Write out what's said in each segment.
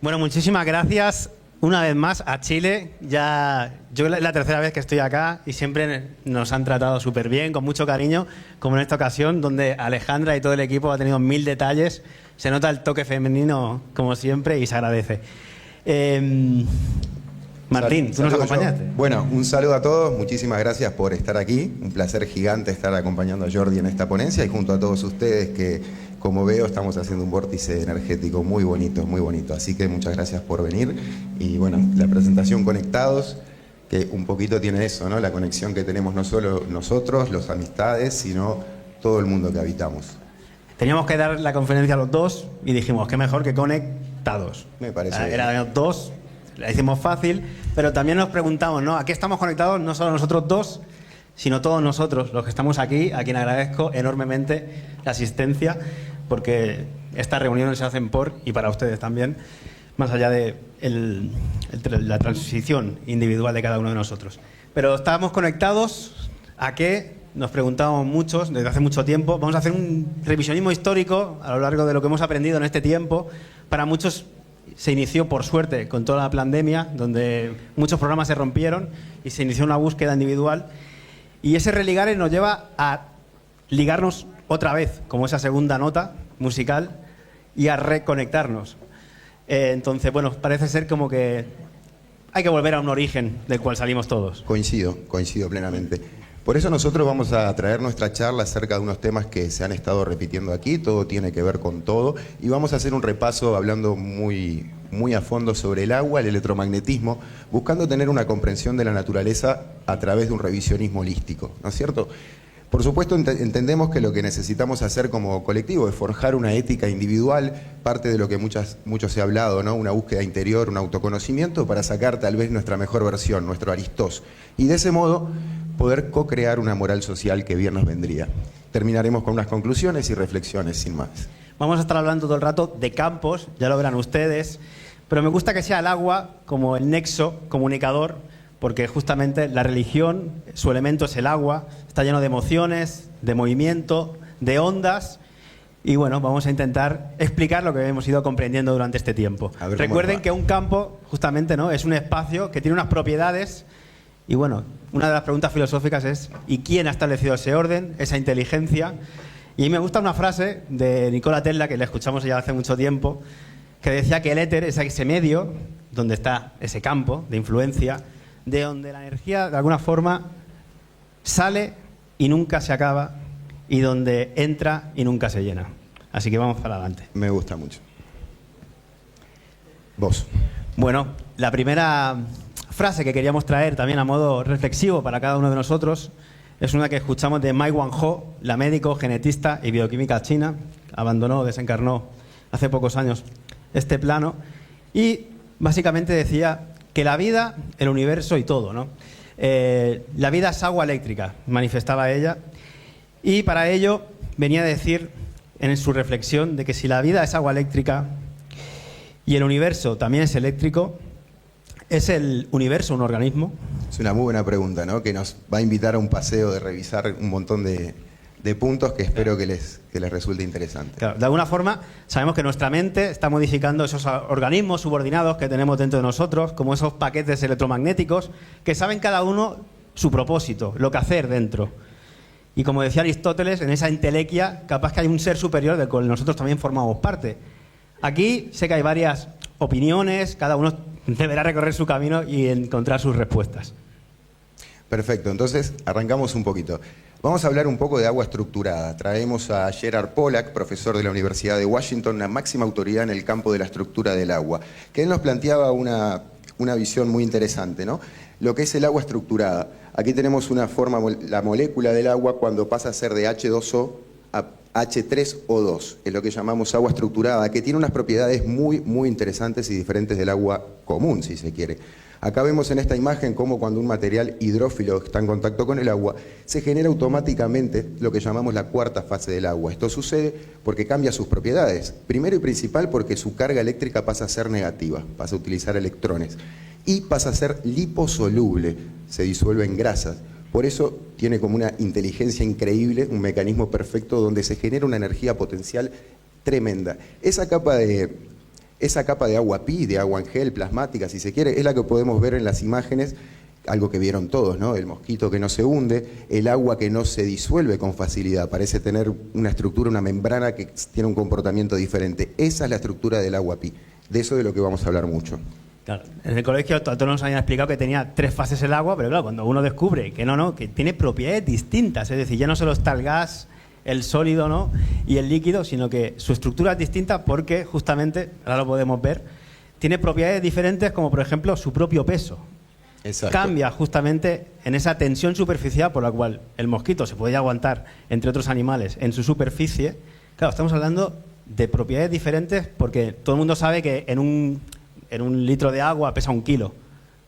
Bueno, muchísimas gracias una vez más a Chile. Yo es la tercera vez que estoy acá y siempre nos han tratado súper bien, con mucho cariño, como en esta ocasión, donde Alejandra y todo el equipo ha tenido 1000 detalles. Se nota el toque femenino, como siempre, y se agradece. Martín, ¿tú nos acompañaste? Bueno, un saludo a todos, muchísimas gracias por estar aquí. Un placer gigante estar acompañando a Jordi en esta ponencia y junto a todos ustedes que, como veo, estamos haciendo un vórtice energético muy bonito, muy bonito. Así que muchas gracias por venir. Y bueno, la presentación Conectados, que un poquito tiene eso, ¿no? La conexión que tenemos no solo nosotros, los amistades, sino todo el mundo que habitamos. Teníamos que dar la conferencia a los dos y dijimos, qué mejor que Conectados. Me parece bien. Era de los dos, la hicimos fácil, pero también nos preguntamos, ¿no? ¿A qué estamos conectados? No solo nosotros dos, sino todos nosotros, los que estamos aquí, a quien agradezco enormemente la asistencia, porque estas reuniones se hacen por y para ustedes también, más allá de la transición individual de cada uno de nosotros. Pero estábamos conectados a qué, nos preguntábamos muchos desde hace mucho tiempo. Vamos a hacer un revisionismo histórico a lo largo de lo que hemos aprendido en este tiempo. Para muchos se inició, por suerte, con toda la pandemia, donde muchos programas se rompieron y se inició una búsqueda individual. Y ese religar nos lleva a ligarnos otra vez, como esa segunda nota musical, y a reconectarnos. Entonces, bueno, parece ser como que hay que volver a un origen del cual salimos todos. Coincido plenamente. Por eso nosotros vamos a traer nuestra charla acerca de unos temas que se han estado repitiendo aquí, todo tiene que ver con todo, y vamos a hacer un repaso hablando muy a fondo sobre el agua, el electromagnetismo, buscando tener una comprensión de la naturaleza a través de un revisionismo holístico, ¿no es cierto? Por supuesto, entendemos que lo que necesitamos hacer como colectivo es forjar una ética individual, parte de lo que mucho se ha hablado, ¿no? Una búsqueda interior, un autoconocimiento para sacar tal vez nuestra mejor versión, nuestro Aristós, y de ese modo poder co-crear una moral social que bien nos vendría. Terminaremos con unas conclusiones y reflexiones, sin más. Vamos a estar hablando todo el rato de campos, ya lo verán ustedes, pero me gusta que sea el agua como el nexo comunicador, porque justamente la religión, su elemento es el agua, está lleno de emociones, de movimiento, de ondas, y bueno, vamos a intentar explicar lo que hemos ido comprendiendo durante este tiempo. Recuerden que un campo, justamente, ¿no?, es un espacio que tiene unas propiedades. Y bueno, una de las preguntas filosóficas es ¿y quién ha establecido ese orden, esa inteligencia? Y me gusta una frase de Nikola Tesla, que la escuchamos ya hace mucho tiempo, que decía que el éter es ese medio donde está ese campo de influencia, de donde la energía de alguna forma sale y nunca se acaba, y donde entra y nunca se llena. Así que vamos para adelante. Me gusta mucho. Vos. Bueno, la primera frase que queríamos traer también a modo reflexivo para cada uno de nosotros es una que escuchamos de Mai Wanzhou, la médico, genetista y bioquímica china. Abandonó, desencarnó hace pocos años este plano y básicamente decía que la vida, el universo y todo, ¿no? La vida es agua eléctrica, manifestaba ella, y para ello venía a decir en su reflexión de que si la vida es agua eléctrica y el universo también es eléctrico, ¿es el universo un organismo? Es una muy buena pregunta, ¿no? Que nos va a invitar a un paseo de revisar un montón de puntos que espero que les resulte interesante. Claro, de alguna forma sabemos que nuestra mente está modificando esos organismos subordinados que tenemos dentro de nosotros, como esos paquetes electromagnéticos, que saben cada uno su propósito, lo que hacer dentro. Y como decía Aristóteles, en esa entelequia, capaz que hay un ser superior del cual nosotros también formamos parte. Aquí sé que hay varias opiniones, cada uno deberá recorrer su camino y encontrar sus respuestas. Perfecto, entonces arrancamos un poquito. Vamos a hablar un poco de agua estructurada. Traemos a Gerard Pollack, profesor de la Universidad de Washington, una máxima autoridad en el campo de la estructura del agua, que él nos planteaba una visión muy interesante, ¿no? Lo que es el agua estructurada. Aquí tenemos una forma, la molécula del agua cuando pasa a ser de H2O a H3O2, es lo que llamamos agua estructurada, que tiene unas propiedades muy interesantes y diferentes del agua común, si se quiere. Acá vemos en esta imagen cómo cuando un material hidrófilo está en contacto con el agua, se genera automáticamente lo que llamamos la cuarta fase del agua. Esto sucede porque cambia sus propiedades. Primero y principal porque su carga eléctrica pasa a ser negativa, pasa a utilizar electrones. Y pasa a ser liposoluble, se disuelve en grasas. Por eso tiene como una inteligencia increíble, un mecanismo perfecto donde se genera una energía potencial tremenda. Esa capa de Esa capa de agua pi, de agua en gel, plasmática, si se quiere, es la que podemos ver en las imágenes, algo que vieron todos, ¿no? El mosquito que no se hunde, el agua que no se disuelve con facilidad, parece tener una estructura, una membrana que tiene un comportamiento diferente. Esa es la estructura del agua pi. De eso de lo que vamos a hablar mucho. Claro. En el colegio a todos nos habían explicado que tenía 3 fases el agua, pero claro, cuando uno descubre que no, que tiene propiedades distintas, es decir, ya no solo está el gas, el sólido, ¿no?, y el líquido, sino que su estructura es distinta porque justamente, ahora lo podemos ver, tiene propiedades diferentes como por ejemplo su propio peso. Exacto. Cambia justamente en esa tensión superficial por la cual el mosquito se puede aguantar, entre otros animales, en su superficie. Claro, estamos hablando de propiedades diferentes porque todo el mundo sabe que en un litro de agua pesa 1 kilo,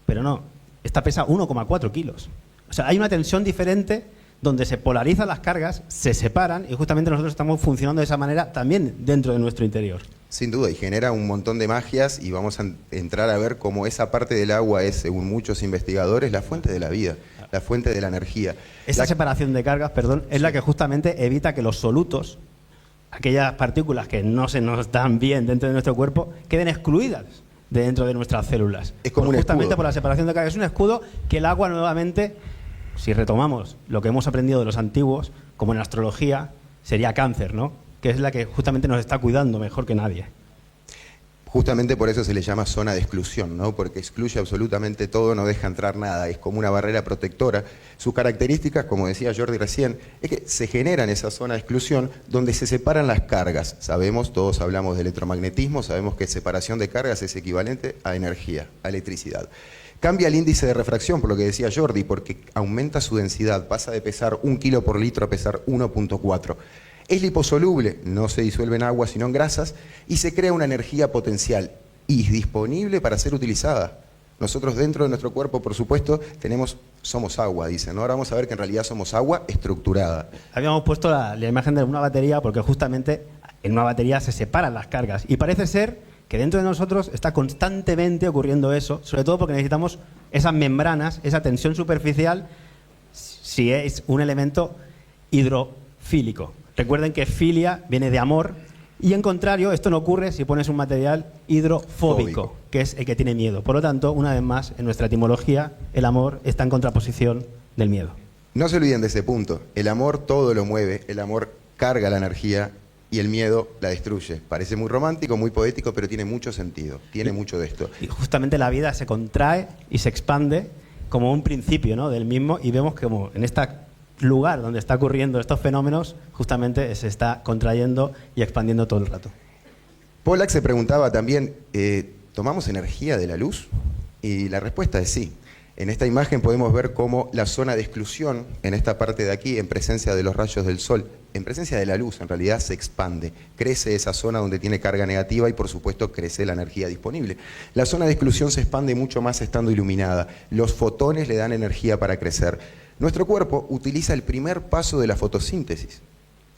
pero no, esta pesa 1,4 kilos. O sea, hay una tensión diferente donde se polarizan las cargas, se separan y justamente nosotros estamos funcionando de esa manera también dentro de nuestro interior. Sin duda, y genera un montón de magias y vamos a entrar a ver cómo esa parte del agua es, según muchos investigadores, la fuente de la vida, la fuente de la energía. Esa separación de cargas, perdón, es la que justamente evita que los solutos, aquellas partículas que no se nos dan bien dentro de nuestro cuerpo, queden excluidas de dentro de nuestras células. Es como un justamente escudo. por la separación de cargas. Es un escudo que el agua nuevamente, si retomamos lo que hemos aprendido de los antiguos, como en astrología, sería Cáncer, ¿no?, que es la que justamente nos está cuidando mejor que nadie. Justamente por eso se le llama zona de exclusión, ¿no? Porque excluye absolutamente todo, no deja entrar nada, es como una barrera protectora. Sus características, como decía Jordi recién, es que se genera en esa zona de exclusión donde se separan las cargas. Sabemos, todos hablamos de electromagnetismo, sabemos que separación de cargas es equivalente a energía, a electricidad. Cambia el índice de refracción, por lo que decía Jordi, porque aumenta su densidad, pasa de pesar 1 kilo por litro a pesar 1,4. Es liposoluble, no se disuelve en agua sino en grasas, y se crea una energía potencial y disponible para ser utilizada. Nosotros dentro de nuestro cuerpo, por supuesto, somos agua, dicen, ¿no? Ahora vamos a ver que en realidad somos agua estructurada. Habíamos puesto la imagen de una batería porque justamente en una batería se separan las cargas y parece ser que dentro de nosotros está constantemente ocurriendo eso, sobre todo porque necesitamos esas membranas, esa tensión superficial, si es un elemento hidrofílico. Recuerden que filia viene de amor y en contrario esto no ocurre si pones un material hidrofóbico, que es el que tiene miedo. Por lo tanto, una vez más, en nuestra etimología, el amor está en contraposición del miedo. No se olviden de ese punto. El amor todo lo mueve, el amor carga la energía y el miedo la destruye. Parece muy romántico, muy poético, pero tiene mucho sentido, tiene mucho de esto. Y justamente la vida se contrae y se expande como un principio, ¿no?, del mismo, y vemos que como en este lugar donde está ocurriendo estos fenómenos, justamente se está contrayendo y expandiendo todo el rato. Pollack se preguntaba también, ¿tomamos energía de la luz? Y la respuesta es sí. En esta imagen podemos ver cómo la zona de exclusión, en esta parte de aquí, en presencia de los rayos del sol, en presencia de la luz, en realidad se expande. Crece esa zona donde tiene carga negativa y, por supuesto, crece la energía disponible. La zona de exclusión se expande mucho más estando iluminada. Los fotones le dan energía para crecer. Nuestro cuerpo utiliza el primer paso de la fotosíntesis.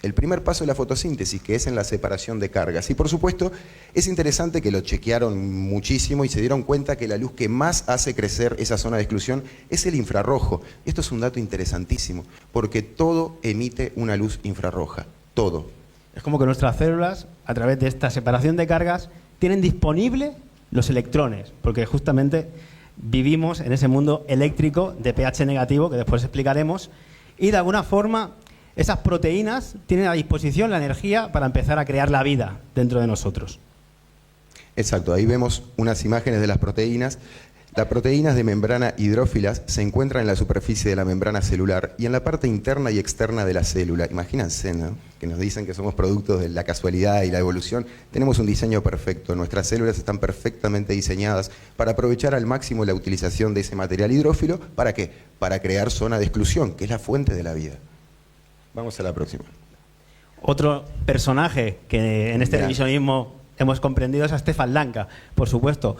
El primer paso de la fotosíntesis, que es en la separación de cargas. Y por supuesto, es interesante que lo chequearon muchísimo y se dieron cuenta que la luz que más hace crecer esa zona de exclusión es el infrarrojo. Esto es un dato interesantísimo, porque todo emite una luz infrarroja, todo. Es como que nuestras células, a través de esta separación de cargas, tienen disponible los electrones, porque justamente vivimos en ese mundo eléctrico de pH negativo, que después explicaremos, y de alguna forma esas proteínas tienen a disposición la energía para empezar a crear la vida dentro de nosotros. Exacto, ahí vemos unas imágenes de las proteínas. Las proteínas de membrana hidrófilas se encuentran en la superficie de la membrana celular y en la parte interna y externa de la célula. Imagínense, ¿no?, que nos dicen que somos productos de la casualidad y la evolución. Tenemos un diseño perfecto. Nuestras células están perfectamente diseñadas para aprovechar al máximo la utilización de ese material hidrófilo. ¿Para qué? Para crear zona de exclusión, que es la fuente de la vida. Vamos a la próxima. Otro personaje que en este revisionismo hemos comprendido es a Stefan Lanka, por supuesto.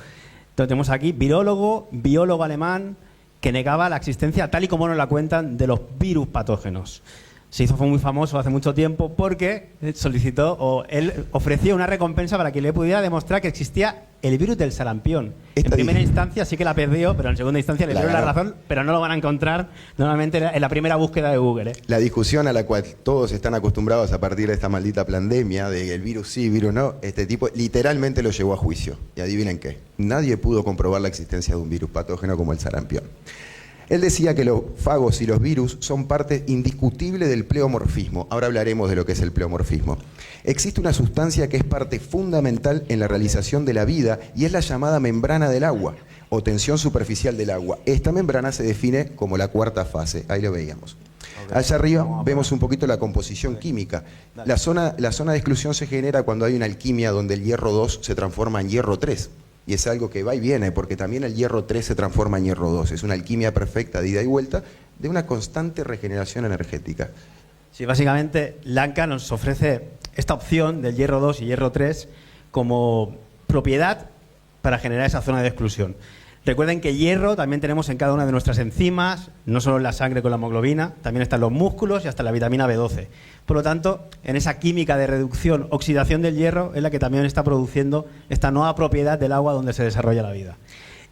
Lo tenemos aquí, virólogo, biólogo alemán, que negaba la existencia, tal y como nos la cuentan, de los virus patógenos. Fue muy famoso hace mucho tiempo porque solicitó, o él ofrecía una recompensa para que le pudiera demostrar que existía el virus del sarampión. Esta en primera dije- instancia sí que la perdió, pero en segunda instancia le La dieron la ganó. razón, pero no lo van a encontrar normalmente en la primera búsqueda de Google. La discusión a la cual todos están acostumbrados a partir de esta maldita pandemia, de el virus sí, virus no, este tipo literalmente lo llevó a juicio. Y adivinen qué, nadie pudo comprobar la existencia de un virus patógeno como el sarampión. Él decía que los fagos y los virus son parte indiscutible del pleomorfismo. Ahora hablaremos de lo que es el pleomorfismo. Existe una sustancia que es parte fundamental en la realización de la vida y es la llamada membrana del agua o tensión superficial del agua. Esta membrana se define como la cuarta fase. Ahí lo veíamos. Allá arriba vemos un poquito la composición química. La zona de exclusión se genera cuando hay una alquimia donde el hierro 2 se transforma en hierro 3. Y es algo que va y viene, porque también el hierro 3 se transforma en hierro 2. Es una alquimia perfecta de ida y vuelta de una constante regeneración energética. Sí, básicamente Lanka nos ofrece esta opción del hierro 2 y hierro 3 como propiedad para generar esa zona de exclusión. Recuerden que hierro también tenemos en cada una de nuestras enzimas, no solo en la sangre con la hemoglobina, también está en los músculos y hasta en la vitamina B12. Por lo tanto, en esa química de reducción, oxidación del hierro es la que también está produciendo esta nueva propiedad del agua donde se desarrolla la vida.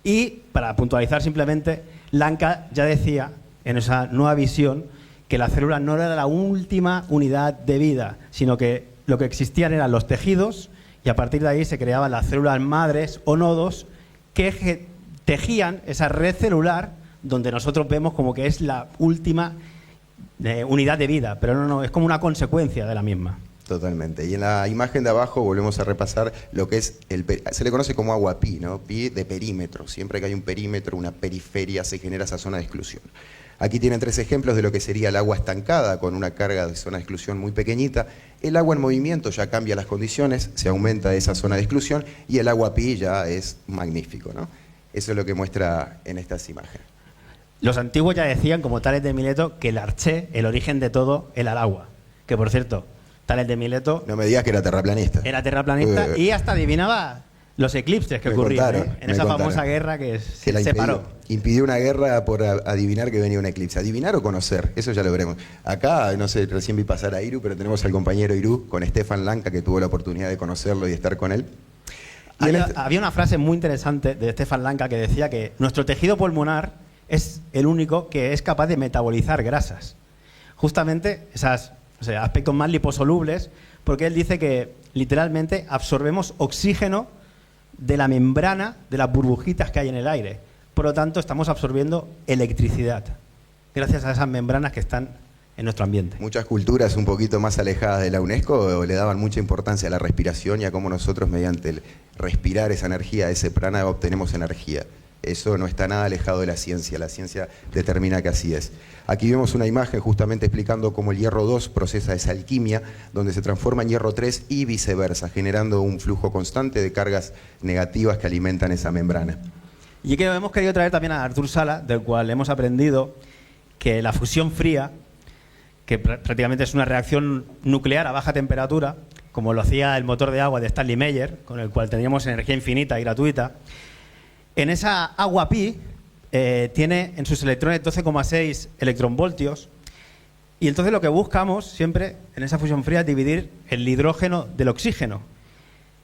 Y, para puntualizar simplemente, Lanka ya decía en esa nueva visión que la célula no era la última unidad de vida, sino que lo que existían eran los tejidos y a partir de ahí se creaban las células madres o nodos que tejían esa red celular donde nosotros vemos como que es la última unidad de vida, pero no, es como una consecuencia de la misma. Totalmente. Y en la imagen de abajo volvemos a repasar lo que es se le conoce como agua pi, ¿no? Pi de perímetro. Siempre que hay un perímetro, una periferia, se genera esa zona de exclusión. Aquí tienen 3 ejemplos de lo que sería el agua estancada, con una carga de zona de exclusión muy pequeñita. El agua en movimiento ya cambia las condiciones, se aumenta esa zona de exclusión, y el agua pi ya es magnífico, ¿no? Eso es lo que muestra en estas imágenes. Los antiguos ya decían, como Tales de Mileto, que el arché, el origen de todo, era el agua. Que, por cierto, Tales de Mileto No me digas que era terraplanista. era terraplanista y hasta adivinaba los eclipses que Me ocurrían contaron, en me esa contaron. famosa guerra que Que la se separó. impidió una guerra por adivinar que venía un eclipse. ¿Adivinar o conocer? Eso ya lo veremos. Acá, no sé, recién vi pasar a Iru, pero tenemos al compañero Iru con Stefan Lanka, que tuvo la oportunidad de conocerlo y estar con él. Y Había una frase muy interesante de Stefan Lanka que decía que nuestro tejido pulmonar es el único que es capaz de metabolizar grasas. Justamente esos aspectos más liposolubles, porque él dice que literalmente absorbemos oxígeno de la membrana, de las burbujitas que hay en el aire. Por lo tanto, estamos absorbiendo electricidad gracias a esas membranas que están en nuestro ambiente. Muchas culturas un poquito más alejadas de la UNESCO le daban mucha importancia a la respiración y a cómo nosotros mediante el respirar esa energía, ese prana, obtenemos energía. Eso no está nada alejado de la ciencia determina que así es. Aquí vemos una imagen justamente explicando cómo el hierro 2 procesa esa alquimia, donde se transforma en hierro 3 y viceversa, generando un flujo constante de cargas negativas que alimentan esa membrana. Y que hemos querido traer también a Artur Sala, del cual hemos aprendido que la fusión fría, que prácticamente es una reacción nuclear a baja temperatura, como lo hacía el motor de agua de Stanley Meyer, con el cual teníamos energía infinita y gratuita, en esa agua pi tiene en sus electrones 12,6 electronvoltios, y entonces lo que buscamos siempre en esa fusión fría es dividir el hidrógeno del oxígeno.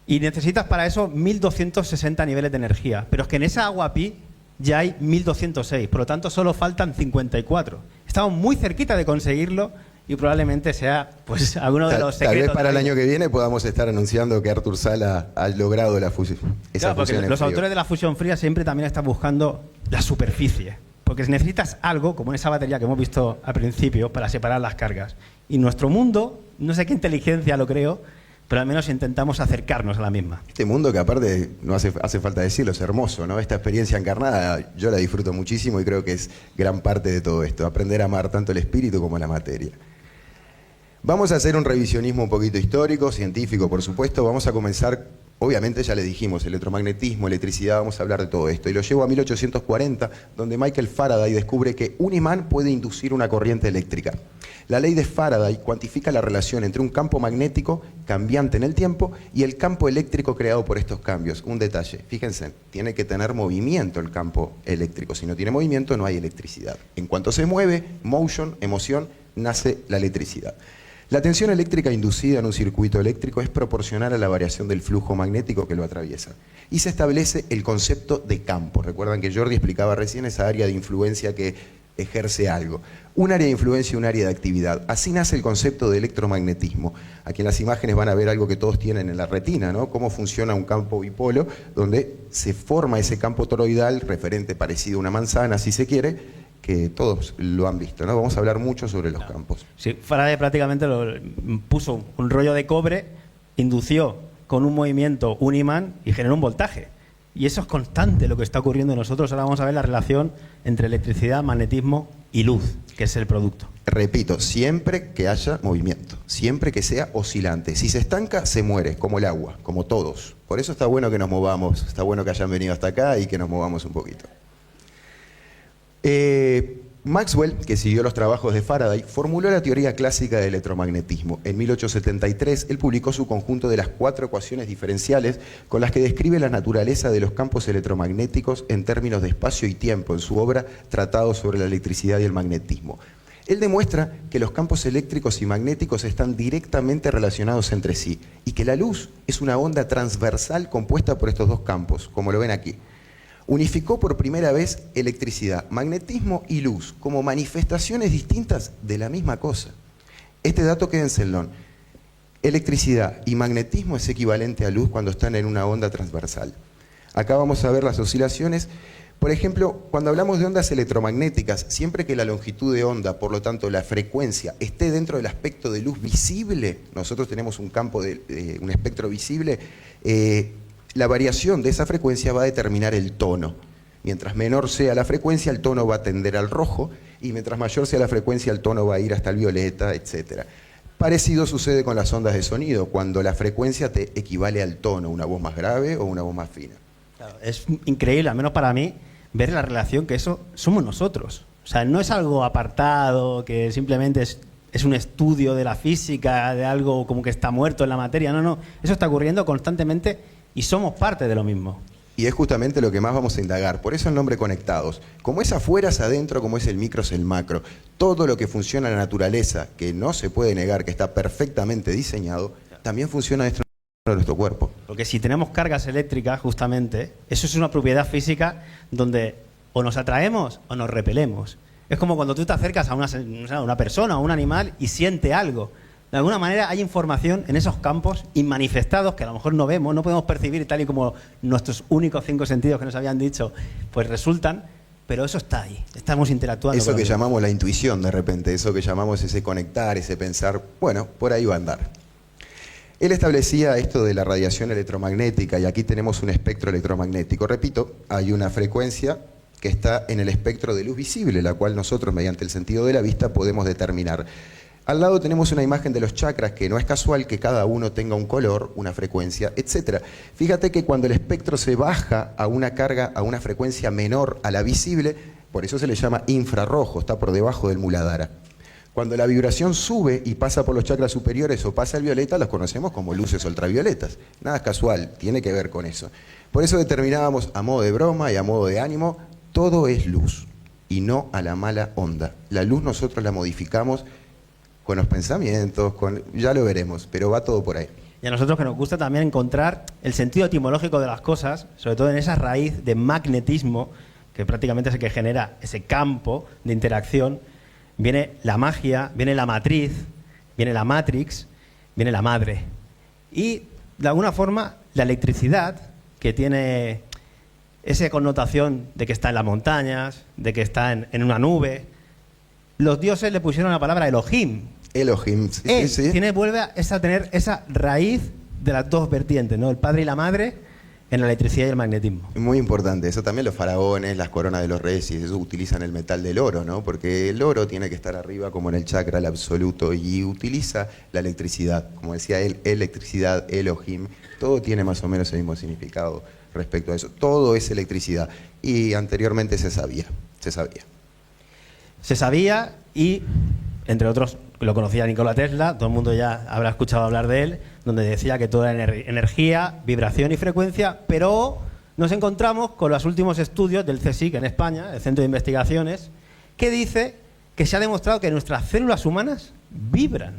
Y necesitas para eso 1260 niveles de energía. Pero es que en esa agua pi ya hay 1206, por lo tanto solo faltan 54. Estamos muy cerquita de conseguirlo y probablemente sea pues alguno de los secretos. Tal vez para el de año que viene podamos estar anunciando que Artur Sala ha logrado la fusión. Claro, porque los autores de la fusión fría siempre también están buscando la superficie. Porque necesitas algo, como en esa batería que hemos visto al principio, para separar las cargas. Y nuestro mundo, no sé qué inteligencia lo creo, pero al menos intentamos acercarnos a la misma. Este mundo que aparte, no hace falta decirlo, es hermoso, ¿no? Esta experiencia encarnada yo la disfruto muchísimo y creo que es gran parte de todo esto, aprender a amar tanto el espíritu como la materia. Vamos a hacer un revisionismo un poquito histórico, científico, por supuesto. Vamos a comenzar, obviamente ya le dijimos, electromagnetismo, electricidad, vamos a hablar de todo esto. Y lo llevo a 1840, donde Michael Faraday descubre que un imán puede inducir una corriente eléctrica. La ley de Faraday cuantifica la relación entre un campo magnético cambiante en el tiempo y el campo eléctrico creado por estos cambios. Un detalle, fíjense, tiene que tener movimiento el campo eléctrico. Si no tiene movimiento, no hay electricidad. En cuanto se mueve, motion, emoción, nace la electricidad. La tensión eléctrica inducida en un circuito eléctrico es proporcional a la variación del flujo magnético que lo atraviesa. Y se establece el concepto de campo. Recuerdan que Jordi explicaba recién esa área de influencia que ejerce algo. Un área de influencia y un área de actividad. Así nace el concepto de electromagnetismo. Aquí en las imágenes van a ver algo que todos tienen en la retina, ¿no? Cómo funciona un campo bipolo, donde se forma ese campo toroidal, referente parecido a una manzana, si se quiere, que todos lo han visto, ¿no? Vamos a hablar mucho sobre los campos. Sí, Faraday prácticamente puso un rollo de cobre, indució con un movimiento un imán y generó un voltaje. Y eso es constante lo que está ocurriendo en nosotros. Ahora vamos a ver la relación entre electricidad, magnetismo y luz, que es el producto. Repito, siempre que haya movimiento, siempre que sea oscilante. Si se estanca, se muere, como el agua, como todos. Por eso está bueno que nos movamos, está bueno que hayan venido hasta acá y que nos movamos un poquito. Maxwell, que siguió los trabajos de Faraday, formuló la teoría clásica del electromagnetismo. En 1873, él publicó su conjunto de las 4 ecuaciones diferenciales con las que describe la naturaleza de los campos electromagnéticos en términos de espacio y tiempo, en su obra Tratado sobre la electricidad y el magnetismo. Él demuestra que los campos eléctricos y magnéticos están directamente relacionados entre sí y que la luz es una onda transversal compuesta por estos dos campos, como lo ven aquí. Unificó por primera vez electricidad, magnetismo y luz como manifestaciones distintas de la misma cosa. Este dato quédenselo. Electricidad y magnetismo es equivalente a luz cuando están en una onda transversal. Acá vamos a ver las oscilaciones. Por ejemplo, cuando hablamos de ondas electromagnéticas, siempre que la longitud de onda, por lo tanto la frecuencia, esté dentro del aspecto de luz visible, nosotros tenemos un campo un espectro visible, la variación de esa frecuencia va a determinar el tono. Mientras menor sea la frecuencia, el tono va a tender al rojo, y mientras mayor sea la frecuencia, el tono va a ir hasta el violeta, etc. Parecido sucede con las ondas de sonido, cuando la frecuencia te equivale al tono, una voz más grave o una voz más fina. Claro, es increíble, al menos para mí, ver la relación que eso somos nosotros. O sea, no es algo apartado, que simplemente es un estudio de la física, de algo como que está muerto en la materia. No, eso está ocurriendo constantemente y somos parte de lo mismo. Y es justamente lo que más vamos a indagar. Por eso el nombre conectados. Como es afuera es adentro, como es el micro es el macro. Todo lo que funciona en la naturaleza, que no se puede negar que está perfectamente diseñado, también funciona dentro de nuestro cuerpo. Porque si tenemos cargas eléctricas, justamente, eso es una propiedad física donde o nos atraemos o nos repelemos. Es como cuando tú te acercas a una persona o a un animal y siente algo. De alguna manera hay información en esos campos inmanifestados que a lo mejor no vemos, no podemos percibir tal y como nuestros únicos 5 sentidos que nos habían dicho, pues resultan, pero eso está ahí, estamos interactuando. Eso que llamamos la intuición de repente, eso que llamamos ese conectar, ese pensar, bueno, por ahí va a andar. Él establecía esto de la radiación electromagnética y aquí tenemos un espectro electromagnético. Repito, hay una frecuencia que está en el espectro de luz visible, la cual nosotros mediante el sentido de la vista podemos determinar. Al lado tenemos una imagen de los chakras, que no es casual que cada uno tenga un color, una frecuencia, etc. Fíjate que cuando el espectro se baja a una carga, a una frecuencia menor a la visible, por eso se le llama infrarrojo, está por debajo del Muladhara. Cuando la vibración sube y pasa por los chakras superiores o pasa al violeta, los conocemos como luces ultravioletas. Nada es casual, tiene que ver con eso. Por eso determinábamos a modo de broma y a modo de ánimo, todo es luz y no a la mala onda. La luz nosotros la modificamos con los pensamientos, ya lo veremos, pero va todo por ahí. Y a nosotros que nos gusta también encontrar el sentido etimológico de las cosas, sobre todo en esa raíz de magnetismo, que prácticamente es el que genera ese campo de interacción, viene la magia, viene la matriz, viene la matrix, viene la madre. Y de alguna forma la electricidad, que tiene esa connotación de que está en las montañas, de que está en una nube, los dioses le pusieron la palabra Elohim. Elohim, sí. Vuelve a tener esa raíz de las dos vertientes, ¿no? El padre y la madre en la electricidad y el magnetismo. Muy importante, eso también los faraones, las coronas de los reyes, eso utilizan el metal del oro, ¿no? Porque el oro tiene que estar arriba como en el chakra, el absoluto, y utiliza la electricidad. Como decía él, electricidad, Elohim, todo tiene más o menos el mismo significado respecto a eso. Todo es electricidad. Y anteriormente se sabía. Se sabía y, entre otros, lo conocía Nikola Tesla, todo el mundo ya habrá escuchado hablar de él, donde decía que todo era energía, vibración y frecuencia, pero nos encontramos con los últimos estudios del CSIC en España, el Centro de Investigaciones, que dice que se ha demostrado que nuestras células humanas vibran.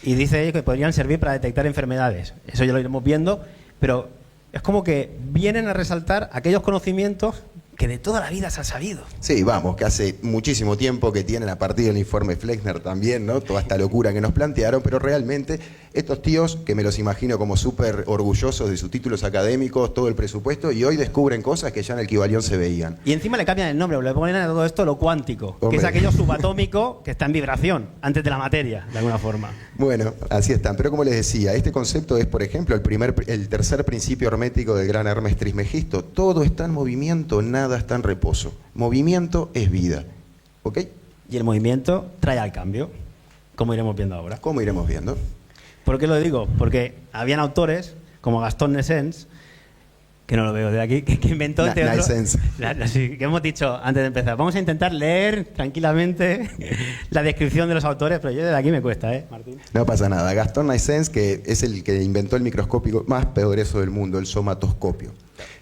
y dice ellos que podrían servir para detectar enfermedades. Eso ya lo iremos viendo, pero es como que vienen a resaltar aquellos conocimientos que de toda la vida se han sabido. Sí, vamos, que hace muchísimo tiempo que tienen a partir del informe Flexner también, ¿no? Toda esta locura que nos plantearon, pero realmente estos tíos, que me los imagino como súper orgullosos de sus títulos académicos, todo el presupuesto, y hoy descubren cosas que ya en el Kybalión se veían. Y encima le cambian el nombre, le ponen a todo esto lo cuántico, Hombre. que es aquello subatómico que está en vibración, antes de la materia, de alguna forma. Bueno, así están. Pero como les decía, este concepto es, por ejemplo, el tercer principio hermético del gran Hermes Trismegisto. Todo está en movimiento, nada está en reposo. Movimiento es vida. ¿Ok? Y el movimiento trae al cambio, como iremos viendo ahora. ¿Cómo iremos viendo? ¿Por qué lo digo? Porque habían autores, como Gastón Naessens, que no lo veo de aquí, que inventó el teatro. Naessens. Sí, que hemos dicho antes de empezar. Vamos a intentar leer tranquilamente la descripción de los autores, pero yo desde aquí me cuesta, ¿eh, Martín? No pasa nada. Gastón Naessens, que es el que inventó el microscópico más poderoso del mundo, el somatoscopio.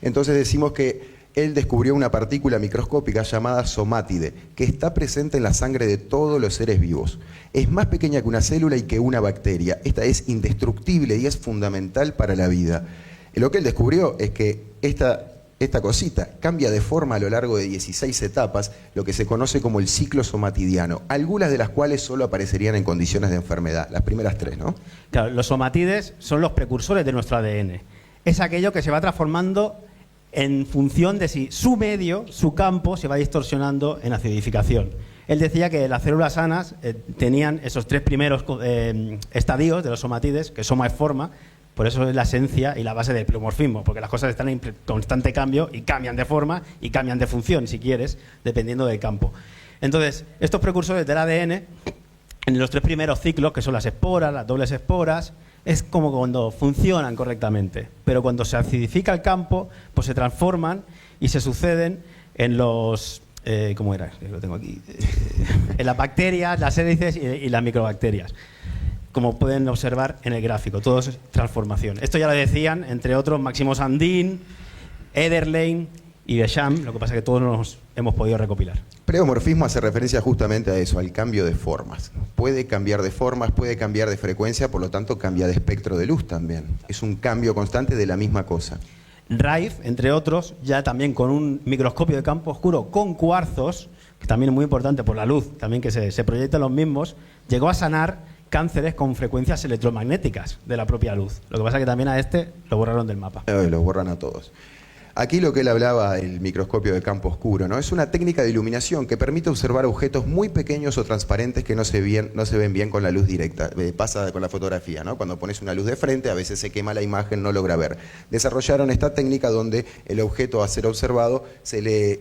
Entonces decimos que él descubrió una partícula microscópica llamada somátide, que está presente en la sangre de todos los seres vivos. Es más pequeña que una célula y que una bacteria. Esta es indestructible y es fundamental para la vida. Lo que él descubrió es que esta cosita cambia de forma a lo largo de 16 etapas, lo que se conoce como el ciclo somatidiano, algunas de las cuales solo aparecerían en condiciones de enfermedad, las primeras 3, ¿no? Claro, los somatides son los precursores de nuestro ADN. Es aquello que se va transformando en función de si su medio, su campo, se va distorsionando en acidificación. Él decía que las células sanas tenían esos 3 primeros estadios de los somatides, que soma es forma, por eso es la esencia y la base del pleomorfismo, porque las cosas están en constante cambio y cambian de forma y cambian de función, si quieres, dependiendo del campo. Entonces, estos precursores del ADN, en los 3 primeros ciclos, que son las esporas, las dobles esporas, es como cuando funcionan correctamente, pero cuando se acidifica el campo, pues se transforman y se suceden en los... ¿cómo era? Lo tengo aquí. En las bacterias, las hélices y las microbacterias. Como pueden observar en el gráfico, todo es transformación. Esto ya lo decían, entre otros, Máximo Sandin, Ederlein y Deschamps, lo que pasa es que todos nos hemos podido recopilar. Pleomorfismo hace referencia justamente a eso, al cambio de formas. Puede cambiar de formas, puede cambiar de frecuencia, por lo tanto cambia de espectro de luz también. Es un cambio constante de la misma cosa. Rife, entre otros, ya también con un microscopio de campo oscuro con cuarzos, que también es muy importante por la luz, también que se proyectan los mismos, llegó a sanar cánceres con frecuencias electromagnéticas de la propia luz. Lo que pasa es que también a este lo borraron del mapa. Lo borran a todos. Aquí lo que él hablaba, el microscopio de campo oscuro, ¿no? Es una técnica de iluminación que permite observar objetos muy pequeños o transparentes que no se ven bien con la luz directa. Pasa con la fotografía, ¿no? Cuando pones una luz de frente, a veces se quema la imagen, no logra ver. Desarrollaron esta técnica donde el objeto a ser observado,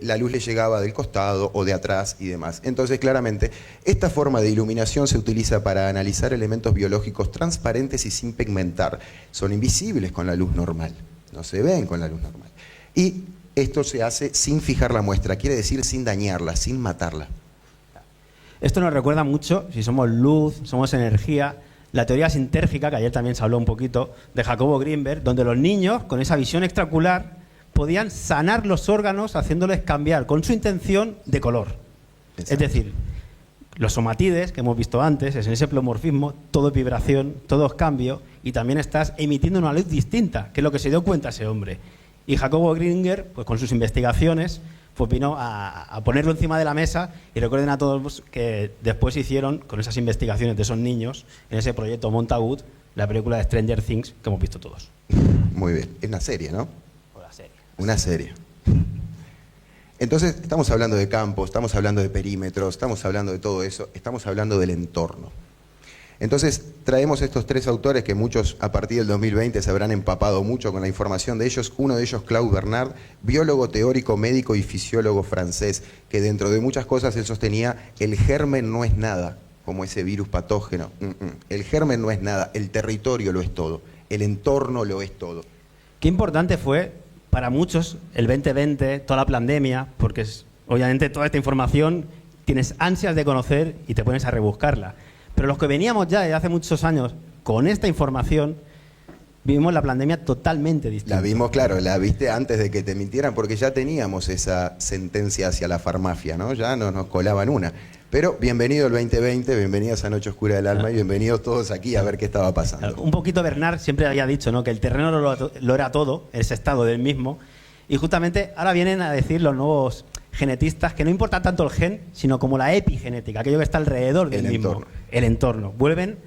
la luz le llegaba del costado o de atrás y demás. Entonces, claramente, esta forma de iluminación se utiliza para analizar elementos biológicos transparentes y sin pigmentar. Son invisibles con la luz normal, no se ven con la luz normal. Y esto se hace sin fijar la muestra, quiere decir sin dañarla, sin matarla. Esto nos recuerda mucho, si somos luz, somos energía, la teoría sintérgica, que ayer también se habló un poquito, de Jacobo Greenberg, donde los niños, con esa visión extraocular, podían sanar los órganos haciéndoles cambiar con su intención de color. Exacto. Es decir, los somatides, que hemos visto antes, es en ese pleomorfismo, todo es vibración, todo es cambio, y también estás emitiendo una luz distinta, que es lo que se dio cuenta ese hombre. Y Jacobo Greenberg, pues con sus investigaciones, pues vino a ponerlo encima de la mesa, y recuerden a todos que después hicieron, con esas investigaciones de esos niños, en ese proyecto Montagut, la película de Stranger Things, que hemos visto todos. Muy bien. Es una serie, ¿no? Una serie. Una serie. Entonces, estamos hablando de campos, estamos hablando de perímetros, estamos hablando de todo eso, estamos hablando del entorno. Entonces, traemos estos 3 autores que muchos a partir del 2020 se habrán empapado mucho con la información de ellos. Uno de ellos, Claude Bernard, biólogo teórico, médico y fisiólogo francés, que dentro de muchas cosas él sostenía el germen no es nada, como ese virus patógeno. El germen no es nada, el territorio lo es todo, el entorno lo es todo. Qué importante fue para muchos el 2020, toda la pandemia, porque obviamente toda esta información tienes ansias de conocer y te pones a rebuscarla. Pero los que veníamos ya desde hace muchos años con esta información, vivimos la pandemia totalmente distinta. La vimos, claro, la viste antes de que te mintieran, porque ya teníamos esa sentencia hacia la farmacia, ¿no? Ya no nos colaban una. Pero bienvenido el 2020, bienvenida a esa noche oscura del alma y bienvenidos todos aquí a ver qué estaba pasando. Un poquito Bernard siempre había dicho, ¿no?, que el terreno lo era todo, ese estado del mismo, y justamente ahora vienen a decir los nuevos genetistas que no importa tanto el gen, sino como la epigenética, aquello que está alrededor del mismo, el entorno. Vuelven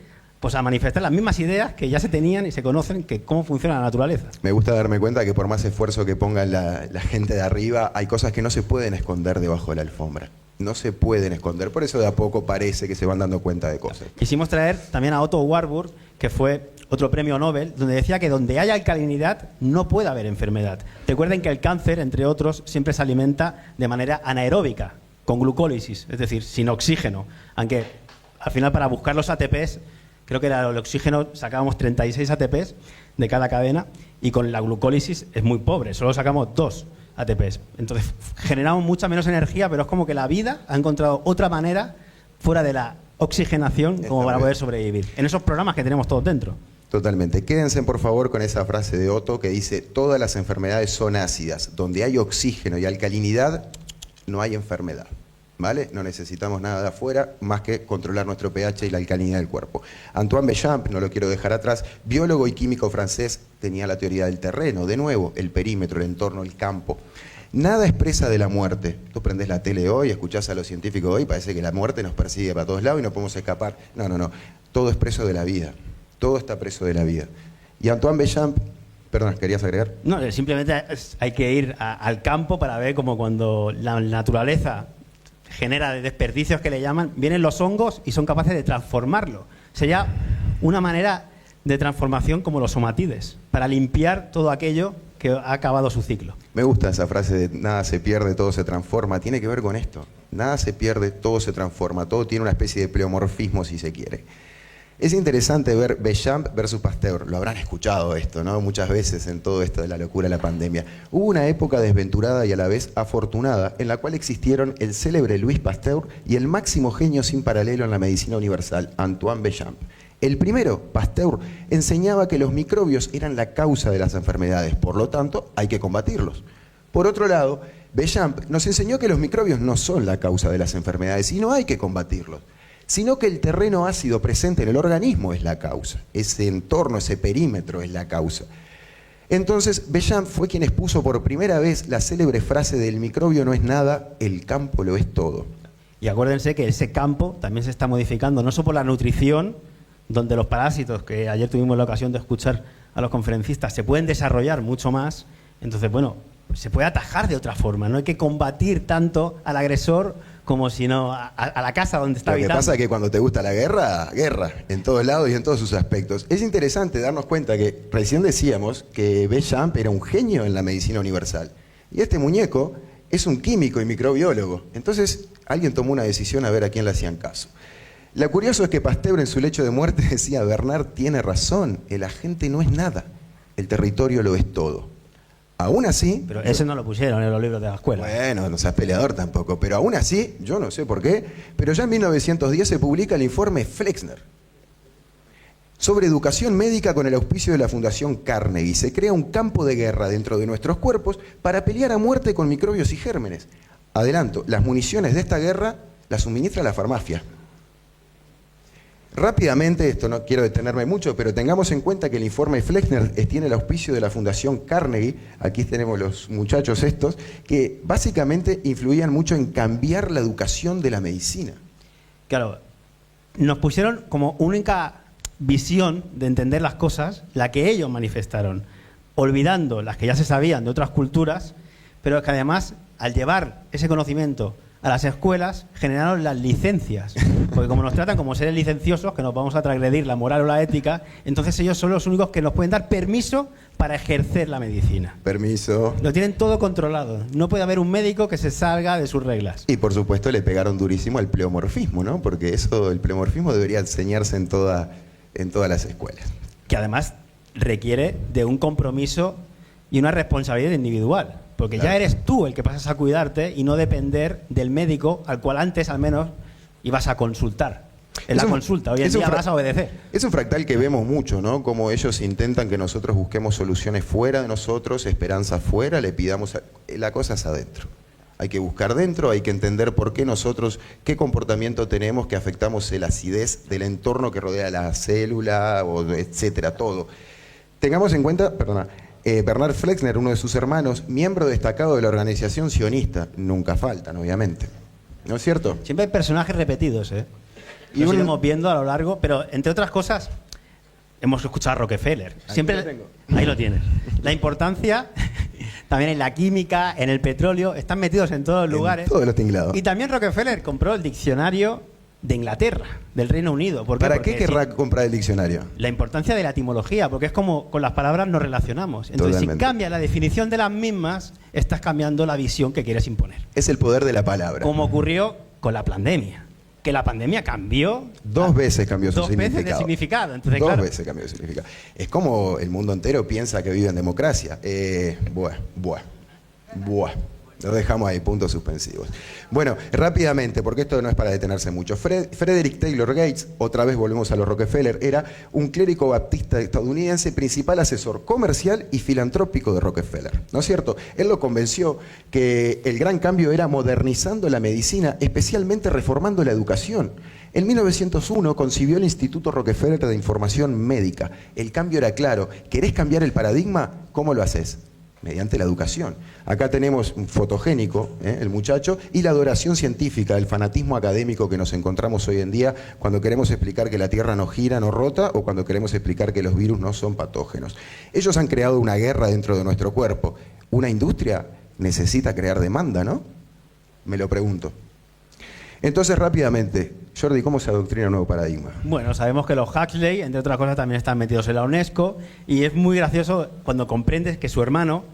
pues a manifestar las mismas ideas que ya se tenían y se conocen, que cómo funciona la naturaleza. Me gusta darme cuenta que por más esfuerzo que ponga la gente de arriba, hay cosas que no se pueden esconder debajo de la alfombra. No se pueden esconder, por eso de a poco parece que se van dando cuenta de cosas. Quisimos traer también a Otto Warburg, que fue otro premio Nobel, donde decía que donde haya alcalinidad no puede haber enfermedad. Recuerden que el cáncer, entre otros, siempre se alimenta de manera anaeróbica, con glucólisis, es decir, sin oxígeno. Aunque al final para buscar los ATPs, creo que era el oxígeno, sacábamos 36 ATPs de cada cadena y con la glucólisis es muy pobre, solo sacamos 2 ATPs. Entonces generamos mucha menos energía, pero es como que la vida ha encontrado otra manera fuera de la oxigenación como para poder sobrevivir. En esos programas que tenemos todos dentro. Totalmente. Quédense por favor con esa frase de Otto que dice: todas las enfermedades son ácidas. Donde hay oxígeno y alcalinidad, no hay enfermedad. ¿Vale? No necesitamos nada de afuera más que controlar nuestro pH y la alcalinidad del cuerpo. Antoine Béchamp, no lo quiero dejar atrás, biólogo y químico francés, tenía la teoría del terreno, de nuevo, el perímetro, el entorno, el campo. Nada expresa de la muerte. Tú prendés la tele hoy, escuchás a los científicos hoy, parece que la muerte nos persigue para todos lados y no podemos escapar. No, no, no. Todo es preso de la vida. Todo está preso de la vida. Y Antoine Béchamp, perdón, ¿querías agregar? No, simplemente hay que ir al campo para ver como cuando la naturaleza genera desperdicios que le llaman, vienen los hongos y son capaces de transformarlo. Sería una manera de transformación como los somatides, para limpiar todo aquello que ha acabado su ciclo. Me gusta esa frase de nada se pierde, todo se transforma. Tiene que ver con esto. Nada se pierde, todo se transforma. Todo tiene una especie de pleomorfismo, si se quiere. Es interesante ver Béchamp versus Pasteur. Lo habrán escuchado esto, ¿no? Muchas veces en todo esto de la locura de la pandemia. Hubo una época desventurada y a la vez afortunada en la cual existieron el célebre Louis Pasteur y el máximo genio sin paralelo en la medicina universal, Antoine Béchamp. El primero, Pasteur, enseñaba que los microbios eran la causa de las enfermedades, por lo tanto, hay que combatirlos. Por otro lado, Béchamp nos enseñó que los microbios no son la causa de las enfermedades y no hay que combatirlos, sino que el terreno ácido presente en el organismo es la causa, ese entorno, ese perímetro es la causa. Entonces, Béchamp fue quien expuso por primera vez la célebre frase del microbio no es nada, el campo lo es todo. Y acuérdense que ese campo también se está modificando, no solo por la nutrición, donde los parásitos, que ayer tuvimos la ocasión de escuchar a los conferencistas, se pueden desarrollar mucho más. Entonces, bueno, se puede atajar de otra forma, no hay que combatir tanto al agresor como si no a la casa donde está habitando. Lo que pasa es que cuando te gusta la guerra, guerra, en todos lados y en todos sus aspectos. Es interesante darnos cuenta que recién decíamos que Béchamp era un genio en la medicina universal. Y este muñeco es un químico y microbiólogo. Entonces, alguien tomó una decisión a ver a quién le hacían caso. Lo curioso es que Pasteur en su lecho de muerte decía: Bernard tiene razón, el agente no es nada, el territorio lo es todo. Aún así... Pero eso no lo pusieron en los libros de la escuela. Bueno, no seas peleador tampoco, pero aún así, yo no sé por qué, pero ya en 1910 se publica el informe Flexner sobre educación médica con el auspicio de la Fundación Carnegie. Se crea un campo de guerra dentro de nuestros cuerpos para pelear a muerte con microbios y gérmenes. Adelanto, las municiones de esta guerra las suministra la farmacia. Rápidamente, esto no quiero detenerme mucho, pero tengamos en cuenta que el informe Flexner tiene el auspicio de la Fundación Carnegie, aquí tenemos los muchachos estos, que básicamente influían mucho en cambiar la educación de la medicina. Claro, nos pusieron como única visión de entender las cosas, la que ellos manifestaron, olvidando las que ya se sabían de otras culturas, pero que además, al llevar ese conocimiento a las escuelas, generaron las licencias, porque como nos tratan como seres licenciosos, que nos vamos a transgredir la moral o la ética, entonces ellos son los únicos que nos pueden dar permiso para ejercer la medicina. Permiso. Lo tienen todo controlado, no puede haber un médico que se salga de sus reglas. Y por supuesto le pegaron durísimo al pleomorfismo, ¿no? Porque eso, el pleomorfismo debería enseñarse en todas las escuelas. Que además requiere de un compromiso y una responsabilidad individual. Porque claro, ya eres tú el que pasas a cuidarte y no depender del médico al cual antes al menos ibas a consultar. en la consulta. Hoy en día vas a obedecer. Es un fractal que vemos mucho, ¿no? Como ellos intentan que nosotros busquemos soluciones fuera de nosotros, esperanza fuera, le pidamos... La cosa es adentro. Hay que buscar dentro, hay que entender por qué nosotros, qué comportamiento tenemos que afectamos la acidez del entorno que rodea la célula, o etcétera, todo. Tengamos en cuenta, Bernard Flexner, uno de sus hermanos, miembro destacado de la organización sionista, nunca faltan, obviamente. ¿No es cierto? Siempre hay personajes repetidos, ¿eh? Los iremos viendo a lo largo, pero entre otras cosas, hemos escuchado a Rockefeller. Siempre, ahí lo tienes. La importancia... También en la química, en el petróleo, están metidos en todos los lugares. Todos los tinglados. Y también Rockefeller compró el diccionario de Inglaterra, del Reino Unido. ¿Por qué? ¿Para qué querrá comprar el diccionario? La importancia de la etimología, porque es como con las palabras nos relacionamos. Entonces, Totalmente. si cambias la definición de las mismas, estás cambiando la visión que quieres imponer. Es el poder de la palabra. Como ocurrió con la pandemia. Que la pandemia cambió... Dos veces cambió su significado. Dos veces de significado. Entonces, Dos claro, veces cambió de significado. Es como el mundo entero piensa que vive en democracia. Lo dejamos ahí, puntos suspensivos. Bueno, rápidamente, porque esto no es para detenerse mucho. Frederick Taylor Gates, otra vez volvemos a los Rockefeller, era un clérigo baptista estadounidense, principal asesor comercial y filantrópico de Rockefeller, ¿no es cierto? Él lo convenció que el gran cambio era modernizando la medicina, especialmente reformando la educación. En 1901 concibió el Instituto Rockefeller de Información Médica. El cambio era claro. ¿Querés cambiar el paradigma? ¿Cómo lo haces? Mediante la educación. Acá tenemos un fotogénico, el muchacho, y la adoración científica, el fanatismo académico que nos encontramos hoy en día cuando queremos explicar que la Tierra no gira, no rota, o cuando queremos explicar que los virus no son patógenos. Ellos han creado una guerra dentro de nuestro cuerpo. Una industria necesita crear demanda, ¿no? Me lo pregunto. Entonces, rápidamente, Jordi, ¿cómo se adoctrina un nuevo paradigma? Bueno, sabemos que los Huxley, entre otras cosas, también están metidos en la UNESCO, y es muy gracioso cuando comprendes que su hermano,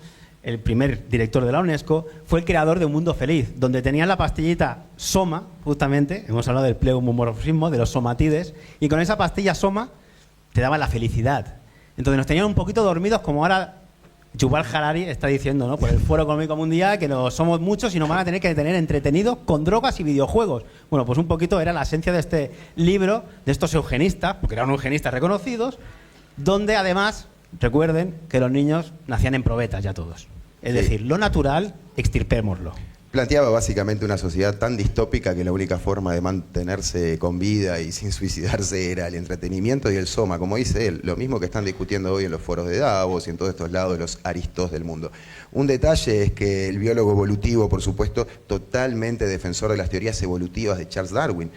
el primer director de la UNESCO, fue el creador de Un Mundo Feliz, donde tenían la pastillita Soma, justamente, hemos hablado del pleomorfismo, de los somatides, y con esa pastilla Soma te daba la felicidad. Entonces nos tenían un poquito dormidos, como ahora Yuval Harari está diciendo, ¿no?, por el Foro Económico Mundial, que no somos muchos y nos van a tener que tener entretenidos con drogas y videojuegos. Bueno, pues un poquito era la esencia de este libro, de estos eugenistas, porque eran eugenistas reconocidos, donde además, recuerden que los niños nacían en probetas ya todos. Es decir, lo natural, extirpémoslo. Planteaba básicamente una sociedad tan distópica que la única forma de mantenerse con vida y sin suicidarse era el entretenimiento y el soma, como dice él, lo mismo que están discutiendo hoy en los foros de Davos y en todos estos lados de los aristos del mundo. Un detalle es que el biólogo evolutivo, por supuesto, totalmente defensor de las teorías evolutivas de Charles Darwin,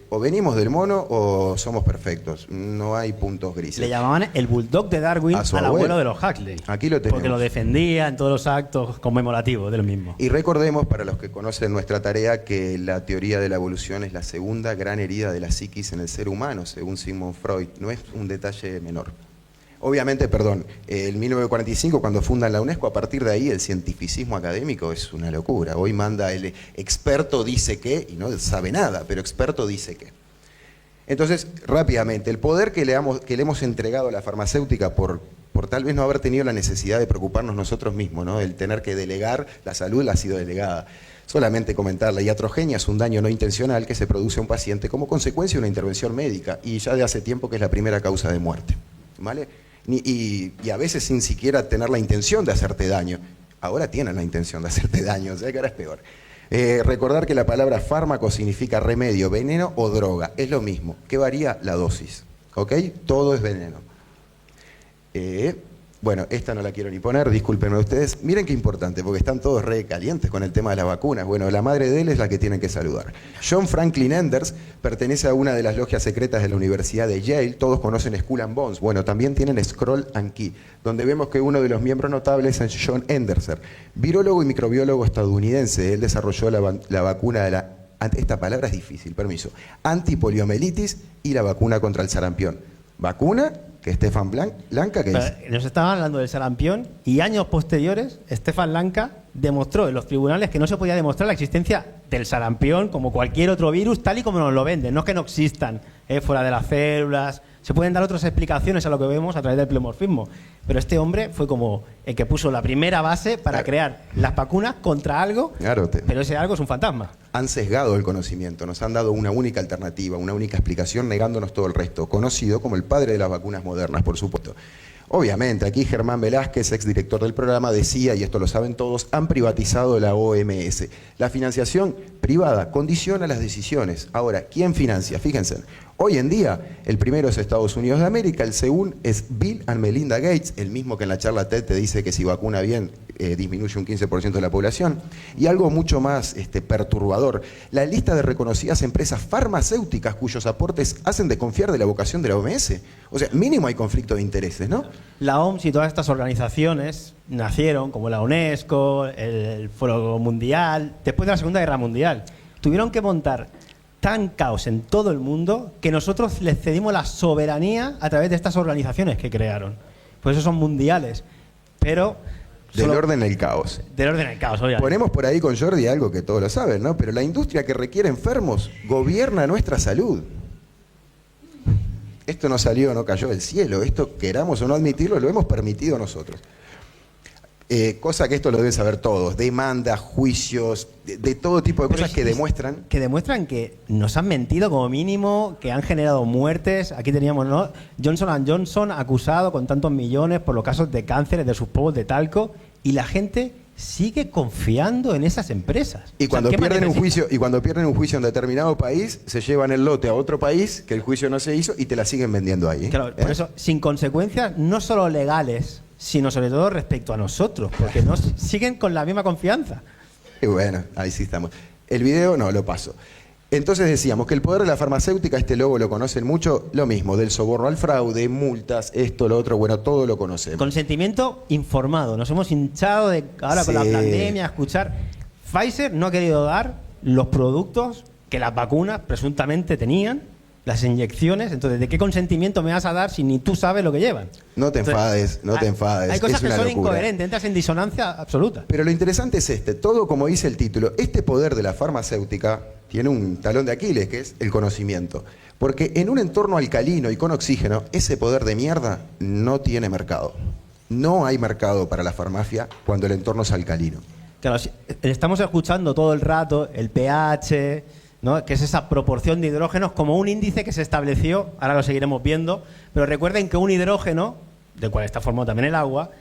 o venimos del mono o somos perfectos, no hay puntos grises. Le llamaban el bulldog de Darwin al abuelo de los Huxley. Aquí lo tenemos. Porque lo defendía en todos los actos conmemorativos de lo mismo. Y recordemos, para los que conocen nuestra tarea, que la teoría de la evolución es la segunda gran herida de la psiquis en el ser humano, según Sigmund Freud. No es un detalle menor. Obviamente, en 1945, cuando fundan la UNESCO, a partir de ahí el cientificismo académico es una locura. Hoy manda el experto dice que, y no sabe nada, pero experto dice que. Entonces, rápidamente, el poder que le hemos entregado a la farmacéutica por tal vez no haber tenido la necesidad de preocuparnos nosotros mismos, ¿no? El tener que delegar, la salud la ha sido delegada. Solamente comentar, la iatrogenia es un daño no intencional que se produce a un paciente como consecuencia de una intervención médica, y ya de hace tiempo que es la primera causa de muerte, ¿vale? Y a veces sin siquiera tener la intención de hacerte daño. Ahora tienen la intención de hacerte daño, o sea que ahora es peor. Recordar que la palabra fármaco significa remedio, veneno o droga. Es lo mismo. ¿Qué varía? La dosis. ¿Ok? Todo es veneno. Bueno, esta no la quiero ni poner, discúlpenme ustedes. Miren qué importante, porque están todos re calientes con el tema de las vacunas. Bueno, la madre de él es la que tienen que saludar. John Franklin Enders pertenece a una de las logias secretas de la Universidad de Yale. Todos conocen Skull and Bones. Bueno, también tienen Scroll and Key, donde vemos que uno de los miembros notables es John Enderser, virólogo y microbiólogo estadounidense. Él desarrolló la vacuna de la, esta palabra es difícil, permiso, antipoliomielitis y la vacuna contra el sarampión. Vacuna que Stefan Lanka, que nos estaban hablando del sarampión, y años posteriores, Stefan Lanka demostró en los tribunales que no se podía demostrar la existencia del sarampión como cualquier otro virus, tal y como nos lo venden. No es que no existan fuera de las células, Se pueden dar otras explicaciones a lo que vemos a través del pleomorfismo, pero este hombre fue como el que puso la primera base para crear las vacunas contra algo, pero ese algo es un fantasma. Han sesgado el conocimiento, nos han dado una única alternativa, una única explicación, negándonos todo el resto, conocido como el padre de las vacunas modernas, por supuesto. Obviamente, aquí Germán Velázquez, exdirector del programa, decía, y esto lo saben todos, han privatizado la OMS. La financiación privada condiciona las decisiones. Ahora, ¿quién financia? Fíjense, hoy en día el primero es Estados Unidos de América, el segundo es Bill and Melinda Gates, el mismo que en la charla TED te dice que si vacuna bien disminuye un 15% de la población. Y algo mucho más perturbador, la lista de reconocidas empresas farmacéuticas cuyos aportes hacen desconfiar de la vocación de la OMS. O sea, mínimo hay conflicto de intereses, ¿no? La OMS y todas estas organizaciones nacieron, como la UNESCO, el Foro Mundial, después de la Segunda Guerra Mundial. Tuvieron que montar tan caos en todo el mundo que nosotros les cedimos la soberanía a través de estas organizaciones que crearon. Por eso son mundiales. Pero del orden al caos. Del orden al caos, obviamente. Ponemos por ahí con Jordi algo que todos lo saben, ¿no? Pero la industria que requiere enfermos gobierna nuestra salud. Esto no salió, no cayó del cielo. Esto, queramos o no admitirlo, lo hemos permitido nosotros. Cosa que esto lo deben saber todos. Demandas, juicios, de todo tipo de cosas que demuestran... Que demuestran que nos han mentido como mínimo, que han generado muertes. Aquí teníamos, ¿no?, Johnson & Johnson acusado con tantos millones por los casos de cánceres de sus polvos de talco, y la gente sigue confiando en esas empresas. Y cuando pierden un juicio, en determinado país, se llevan el lote a otro país que el juicio no se hizo y te la siguen vendiendo ahí. Claro, por eso, sin consecuencias no solo legales, sino sobre todo respecto a nosotros, porque nos siguen con la misma confianza. Y bueno, ahí sí estamos. El video no, lo paso. Entonces decíamos que el poder de la farmacéutica, este logo lo conocen mucho, lo mismo, del soborno al fraude, multas, esto, lo otro, bueno, todo lo conocemos. Consentimiento informado. Nos hemos hinchado de ahora con la pandemia a escuchar. Pfizer no ha querido dar los productos que las vacunas presuntamente tenían, las inyecciones. Entonces, ¿de qué consentimiento me vas a dar si ni tú sabes lo que llevan? No te enfades, no te enfades. Hay cosas que son locura. incoherentes, entras en disonancia absoluta. Pero lo interesante es todo como dice el título, este poder de la farmacéutica tiene un talón de Aquiles, que es el conocimiento. Porque en un entorno alcalino y con oxígeno, ese poder de mierda no tiene mercado. No hay mercado para la farmacia cuando el entorno es alcalino. Claro, estamos escuchando todo el rato el pH, ¿no?, que es esa proporción de hidrógenos como un índice que se estableció, ahora lo seguiremos viendo, pero recuerden que un hidrógeno, del cual está formado también el agua,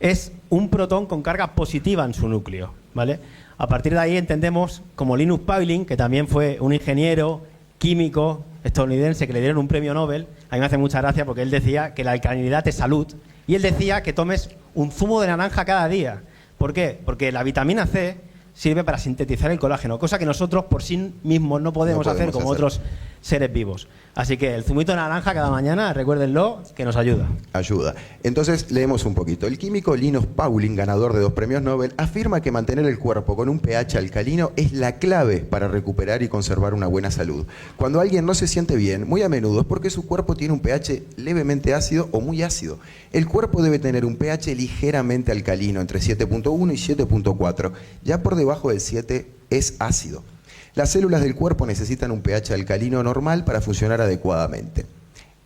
es un protón con carga positiva en su núcleo, ¿vale? A partir de ahí entendemos como Linus Pauling, que también fue un ingeniero químico estadounidense que le dieron un premio Nobel. A mí me hace mucha gracia porque él decía que la alcalinidad es salud, y él decía que tomes un zumo de naranja cada día. ¿Por qué? Porque la vitamina C sirve para sintetizar el colágeno, cosa que nosotros por sí mismos no podemos hacer como otros seres vivos. Así que el zumito de naranja cada mañana, recuérdenlo, que nos ayuda. Ayuda. Entonces, leemos un poquito. El químico Linus Pauling, ganador de 2 premios Nobel, afirma que mantener el cuerpo con un pH alcalino es la clave para recuperar y conservar una buena salud. Cuando alguien no se siente bien, muy a menudo es porque su cuerpo tiene un pH levemente ácido o muy ácido. El cuerpo debe tener un pH ligeramente alcalino, entre 7.1 y 7.4. Ya por debajo del 7 es ácido. Las células del cuerpo necesitan un pH alcalino normal para funcionar adecuadamente.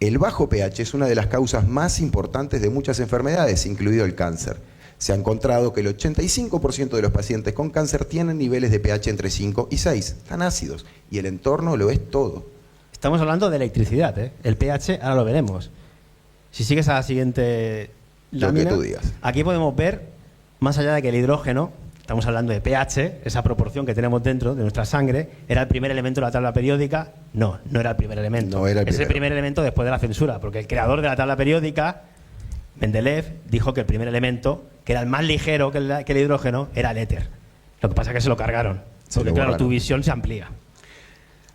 El bajo pH es una de las causas más importantes de muchas enfermedades, incluido el cáncer. Se ha encontrado que el 85% de los pacientes con cáncer tienen niveles de pH entre 5 y 6, tan ácidos, y el entorno lo es todo. Estamos hablando de electricidad, ¿eh? El pH, ahora lo veremos. Si sigues a la siguiente lámina, lo que tú digas. Aquí podemos ver, más allá de que el hidrógeno, estamos hablando de pH, esa proporción que tenemos dentro de nuestra sangre, ¿era el primer elemento de la tabla periódica? No, no era el primer elemento. No era el es el primer elemento después de la censura, porque el creador de la tabla periódica, Mendeleev, dijo que el primer elemento, que era el más ligero que el hidrógeno, era el éter. Lo que pasa es que se lo cargaron, porque claro, tu visión se amplía.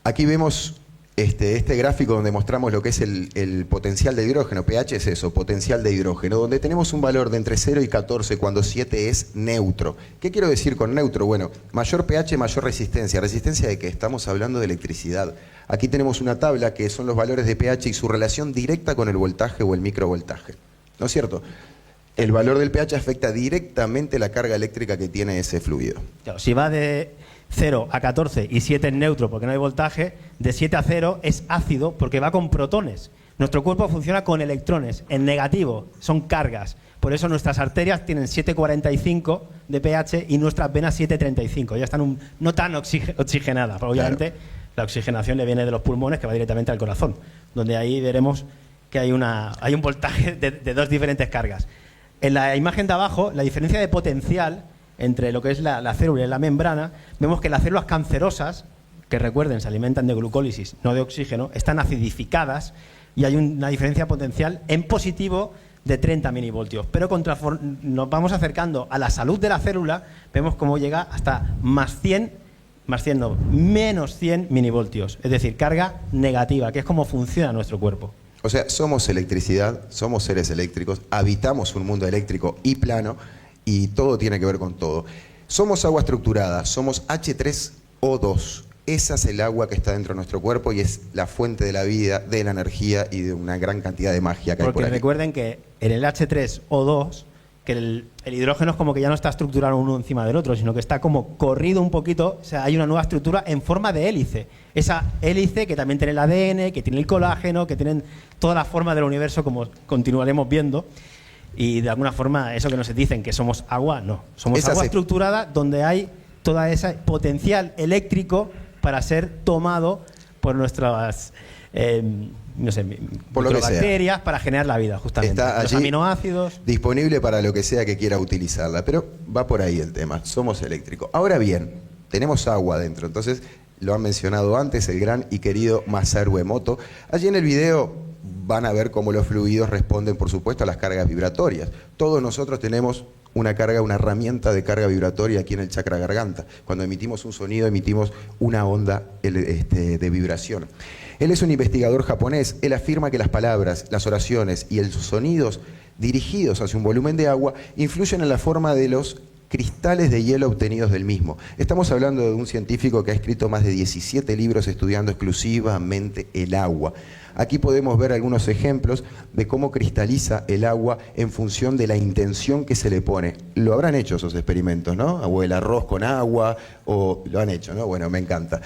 Aquí vemos este gráfico donde mostramos lo que es el potencial de hidrógeno. pH es eso, potencial de hidrógeno, donde tenemos un valor de entre 0 y 14 cuando 7 es neutro. ¿Qué quiero decir con neutro? Bueno, mayor pH, mayor resistencia. ¿Resistencia de qué? Estamos hablando de electricidad. Aquí tenemos una tabla que son los valores de pH y su relación directa con el voltaje o el microvoltaje. ¿No es cierto? El valor del pH afecta directamente la carga eléctrica que tiene ese fluido. Claro, si va de 0 a 14 y 7 es neutro porque no hay voltaje, de 7 a 0 es ácido porque va con protones. Nuestro cuerpo funciona con electrones, en negativo, son cargas. Por eso nuestras arterias tienen 7,45 de pH y nuestras venas 7,35. Ya están no tan oxigenadas. Obviamente, claro, la oxigenación le viene de los pulmones, que va directamente al corazón, donde ahí veremos que hay un voltaje de dos diferentes cargas. En la imagen de abajo, la diferencia de potencial entre lo que es la célula y la membrana, vemos que las células cancerosas, que recuerden, se alimentan de glucólisis, no de oxígeno, están acidificadas y hay una diferencia potencial en positivo de 30 milivoltios. Pero nos vamos acercando a la salud de la célula, vemos cómo llega hasta menos 100 milivoltios, es decir, carga negativa, que es como funciona nuestro cuerpo. O sea, somos electricidad, somos seres eléctricos, habitamos un mundo eléctrico y plano y todo tiene que ver con todo. Somos agua estructurada, somos H3O2. Esa es el agua que está dentro de nuestro cuerpo y es la fuente de la vida, de la energía y de una gran cantidad de magia que hay por aquí. Porque recuerden que en el H3O2, que el hidrógeno es como que ya no está estructurado uno encima del otro, sino que está como corrido un poquito, o sea, hay una nueva estructura en forma de hélice. Esa hélice que también tiene el ADN, que tiene el colágeno, que tienen toda la forma del universo, como continuaremos viendo. Y de alguna forma, eso que nos dicen que somos agua, no. Somos agua estructurada donde hay todo ese potencial eléctrico para ser tomado por nuestras bacterias para generar la vida, justamente. Está los aminoácidos. Disponible para lo que sea que quiera utilizarla, pero va por ahí el tema, somos eléctricos. Ahora bien, tenemos agua dentro, entonces lo han mencionado antes el gran y querido Masaru Emoto. Allí en el video van a ver cómo los fluidos responden, por supuesto, a las cargas vibratorias. Todos nosotros tenemos una herramienta de carga vibratoria aquí en el chakra garganta. Cuando emitimos un sonido, emitimos una onda de vibración. Él es un investigador japonés. Él afirma que las palabras, las oraciones y los sonidos dirigidos hacia un volumen de agua influyen en la forma de los cristales de hielo obtenidos del mismo. Estamos hablando de un científico que ha escrito más de 17 libros estudiando exclusivamente el agua. Aquí podemos ver algunos ejemplos de cómo cristaliza el agua en función de la intención que se le pone. Lo habrán hecho esos experimentos, ¿no? O el arroz con agua, o lo han hecho, ¿no? Bueno, me encanta.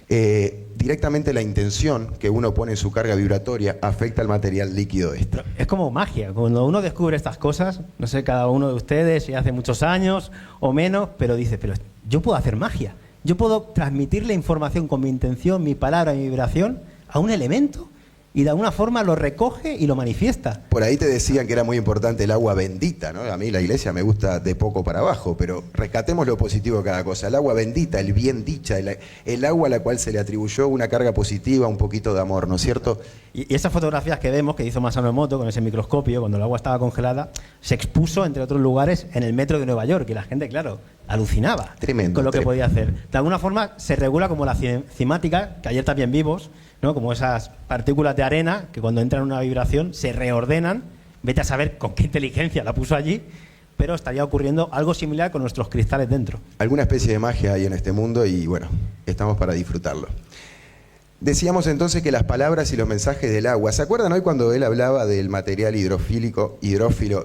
Directamente la intención que uno pone en su carga vibratoria afecta al material líquido este. Es como magia. Cuando uno descubre estas cosas, no sé, cada uno de ustedes, si hace muchos años o menos, pero dice, pero yo puedo hacer magia. Yo puedo transmitir la información con mi intención, mi palabra, mi vibración a un elemento y de alguna forma lo recoge y lo manifiesta. Por ahí te decían que era muy importante el agua bendita, ¿no? A mí la iglesia me gusta de poco para abajo, pero rescatemos lo positivo de cada cosa. El agua bendita, el bien dicha, el agua a la cual se le atribuyó una carga positiva, un poquito de amor, ¿no es cierto? Y esas fotografías que vemos, que hizo Masaru Emoto con ese microscopio, cuando el agua estaba congelada, se expuso, entre otros lugares, en el metro de Nueva York, y la gente, claro, alucinaba con lo que podía hacer. De alguna forma se regula como la cimática, que ayer también vimos, ¿no? Como esas partículas de arena que cuando entran en una vibración se reordenan. Vete a saber con qué inteligencia la puso allí, pero estaría ocurriendo algo similar con nuestros cristales dentro. Alguna especie de magia hay en este mundo y bueno, estamos para disfrutarlo. Decíamos entonces que las palabras y los mensajes del agua, ¿se acuerdan hoy cuando él hablaba del material hidrófilo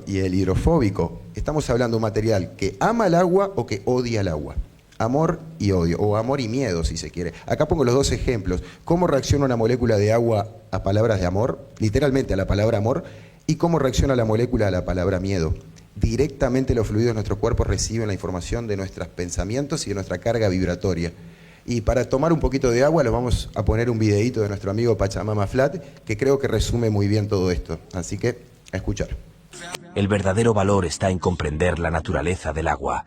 y el hidrofóbico? Estamos hablando de un material que ama el agua o que odia el agua. Amor y odio, o amor y miedo, si se quiere. Acá pongo los dos ejemplos. Cómo reacciona una molécula de agua a palabras de amor, literalmente a la palabra amor, y cómo reacciona la molécula a la palabra miedo. Directamente los fluidos de nuestro cuerpo reciben la información de nuestros pensamientos y de nuestra carga vibratoria. Y para tomar un poquito de agua, les vamos a poner un videíto de nuestro amigo Pachamama Flat, que creo que resume muy bien todo esto. Así que, a escuchar. El verdadero valor está en comprender la naturaleza del agua.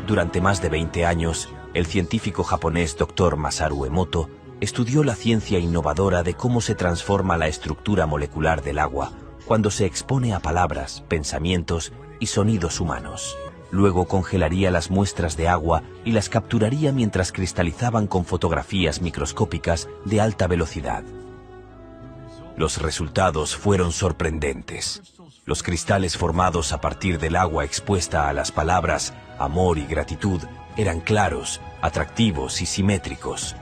Durante más de 20 años, el científico japonés Dr. Masaru Emoto estudió la ciencia innovadora de cómo se transforma la estructura molecular del agua cuando se expone a palabras, pensamientos y sonidos humanos. Luego congelaría las muestras de agua y las capturaría mientras cristalizaban con fotografías microscópicas de alta velocidad. Los resultados fueron sorprendentes. Los cristales formados a partir del agua expuesta a las palabras amor y gratitud eran claros, atractivos y simétricos.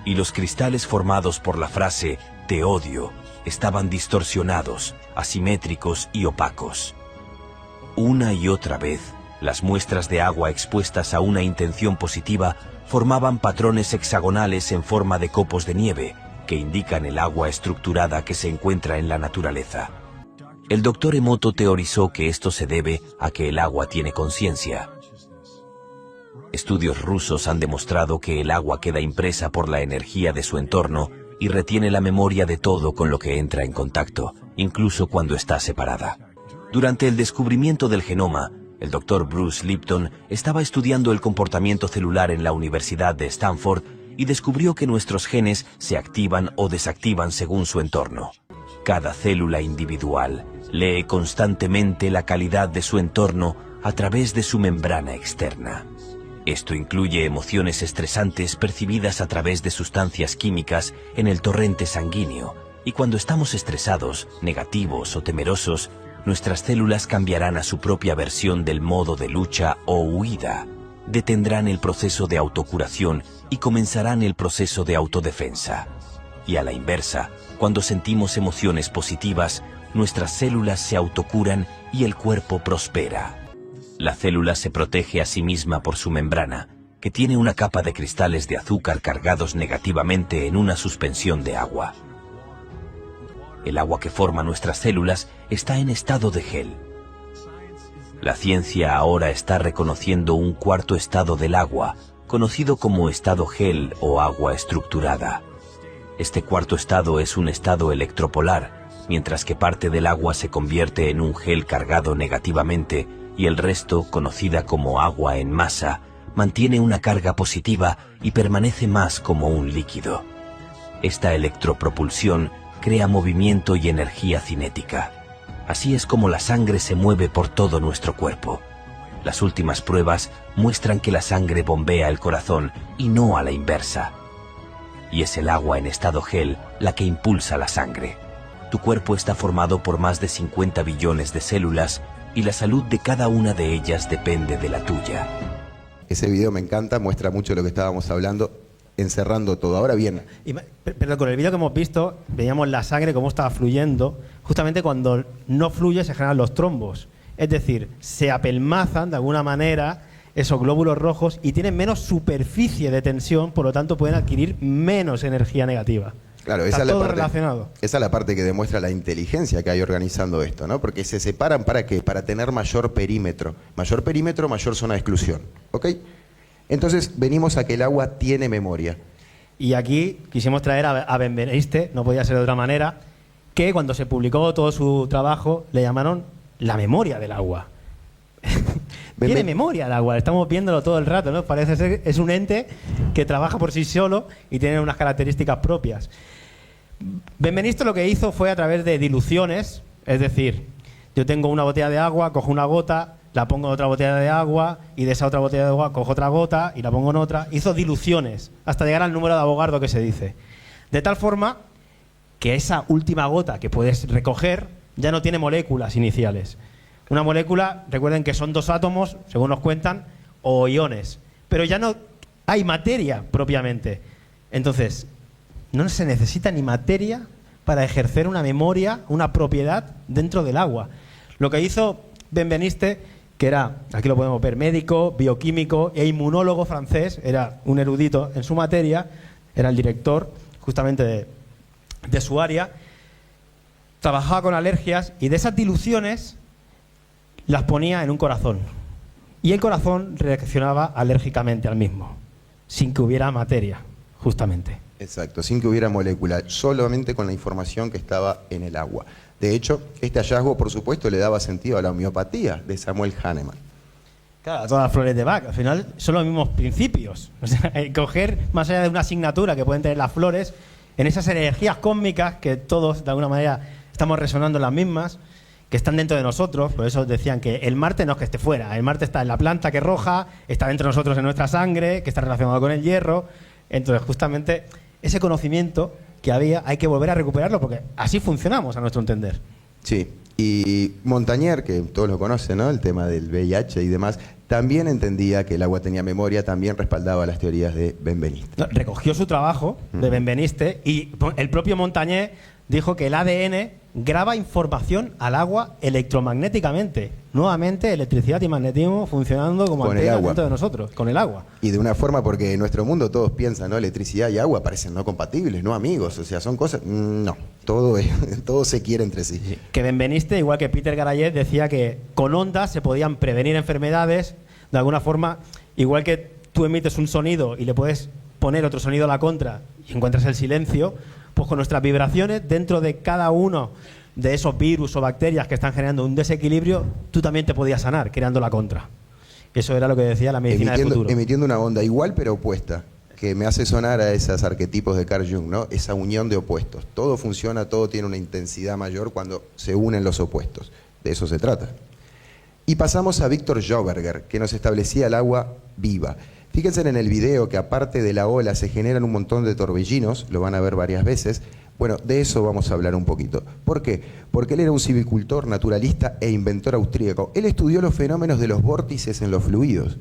Y los cristales formados por la frase te odio estaban distorsionados, asimétricos y opacos. Una y otra vez, las muestras de agua expuestas a una intención positiva formaban patrones hexagonales en forma de copos de nieve, que indican el agua estructurada que se encuentra en la naturaleza. El doctor Emoto teorizó que esto se debe a que el agua tiene conciencia. Estudios rusos han demostrado que el agua queda impresa por la energía de su entorno y retiene la memoria de todo con lo que entra en contacto, incluso cuando está separada. Durante el descubrimiento del genoma, el doctor Bruce Lipton estaba estudiando el comportamiento celular en la Universidad de Stanford y descubrió que nuestros genes se activan o desactivan según su entorno. Cada célula individual lee constantemente la calidad de su entorno a través de su membrana externa. Esto incluye emociones estresantes percibidas a través de sustancias químicas en el torrente sanguíneo, y cuando estamos estresados, negativos o temerosos, nuestras células cambiarán a su propia versión del modo de lucha o huida. Detendrán el proceso de autocuración y comenzarán el proceso de autodefensa. Y a la inversa, cuando sentimos emociones positivas, nuestras células se autocuran y el cuerpo prospera. La célula se protege a sí misma por su membrana, que tiene una capa de cristales de azúcar cargados negativamente en una suspensión de agua. El agua que forma nuestras células está en estado de gel. La ciencia ahora está reconociendo un cuarto estado del agua, conocido como estado gel o agua estructurada. Este cuarto estado es un estado electropolar, mientras que parte del agua se convierte en un gel cargado negativamente y el resto, conocida como agua en masa, mantiene una carga positiva y permanece más como un líquido. Esta electropropulsión crea movimiento y energía cinética. Así es como la sangre se mueve por todo nuestro cuerpo. Las últimas pruebas muestran que la sangre bombea el corazón y no a la inversa. Y es el agua en estado gel la que impulsa la sangre. Tu cuerpo está formado por más de 50 billones de células y la salud de cada una de ellas depende de la tuya. Ese video me encanta, muestra mucho lo que estábamos hablando, encerrando todo. Ahora bien... Pero con el vídeo que hemos visto, veíamos la sangre cómo estaba fluyendo. Justamente cuando no fluye se generan los trombos. Es decir, se apelmazan de alguna manera esos glóbulos rojos y tienen menos superficie de tensión, por lo tanto pueden adquirir menos energía negativa. Claro, está todo relacionado. Esa es la parte que demuestra la inteligencia que hay organizando esto, ¿no? Porque se separan ¿para qué? Para tener mayor perímetro. Mayor perímetro, mayor zona de exclusión. ¿Ok? Entonces venimos a que el agua tiene memoria. Y aquí quisimos traer a Benveniste, no podía ser de otra manera, que cuando se publicó todo su trabajo le llamaron la memoria del agua. Tiene memoria el agua, estamos viéndolo todo el rato, ¿no? Parece ser es un ente que trabaja por sí solo y tiene unas características propias. Benveniste lo que hizo fue a través de diluciones, es decir, yo tengo una botella de agua, cojo una gota, la pongo en otra botella de agua y de esa otra botella de agua cojo otra gota y la pongo en otra. Hizo diluciones hasta llegar al número de Avogadro que se dice. De tal forma que esa última gota que puedes recoger ya no tiene moléculas iniciales. Una molécula, recuerden que son dos átomos, según nos cuentan, o iones. Pero ya no hay materia propiamente. Entonces, no se necesita ni materia para ejercer una memoria, una propiedad dentro del agua. Lo que hizo Benveniste, que era, aquí lo podemos ver, médico, bioquímico e inmunólogo francés, era un erudito en su materia, era el director justamente de su área, trabajaba con alergias y de esas diluciones las ponía en un corazón. Y el corazón reaccionaba alérgicamente al mismo, sin que hubiera materia, justamente. Exacto, sin que hubiera molécula, solamente con la información que estaba en el agua. De hecho, este hallazgo, por supuesto, le daba sentido a la homeopatía de Samuel Hahnemann. Claro, a todas las flores de Bach, al final son los mismos principios. O sea, coger, más allá de una asignatura que pueden tener las flores, en esas energías cósmicas que todos, de alguna manera, estamos resonando en las mismas, que están dentro de nosotros. Por eso decían que el Marte no es que esté fuera, el Marte está en la planta que es roja, está dentro de nosotros en nuestra sangre, que está relacionado con el hierro. Entonces, justamente, ese conocimiento que había hay que volver a recuperarlo porque así funcionamos a nuestro entender. Sí, y Montagnier, que todos lo conocen, ¿no? El tema del VIH y demás, también entendía que el agua tenía memoria, también respaldaba las teorías de Benveniste. No, recogió su trabajo de Benveniste y el propio Montagnier dijo que el ADN graba información al agua electromagnéticamente. Nuevamente, electricidad y magnetismo funcionando como Con el antenas agua. dentro de nosotros, con el agua. Y de una forma, porque en nuestro mundo todos piensan, ¿no? Electricidad y agua parecen no compatibles, no amigos. O sea, son cosas... No, todo se quiere entre sí. Sí. Que Benveniste, igual que Peter Garayet, decía que con ondas se podían prevenir enfermedades de alguna forma, igual que tú emites un sonido y le puedes poner otro sonido a la contra y encuentras el silencio, pues con nuestras vibraciones dentro de cada uno de esos virus o bacterias que están generando un desequilibrio, tú también te podías sanar creando la contra. Eso era lo que decía la medicina del futuro. Emitiendo una onda igual pero opuesta, que me hace sonar a esos arquetipos de Carl Jung, ¿no? Esa unión de opuestos. Todo funciona, todo tiene una intensidad mayor cuando se unen los opuestos. De eso se trata. Y pasamos a Víctor Joberger, que nos establecía el agua viva. Fíjense en el video que aparte de la ola se generan un montón de torbellinos, lo van a ver varias veces. Bueno, de eso vamos a hablar un poquito. ¿Por qué? Porque él era un silvicultor, naturalista e inventor austríaco. Él estudió los fenómenos de los vórtices en los fluidos.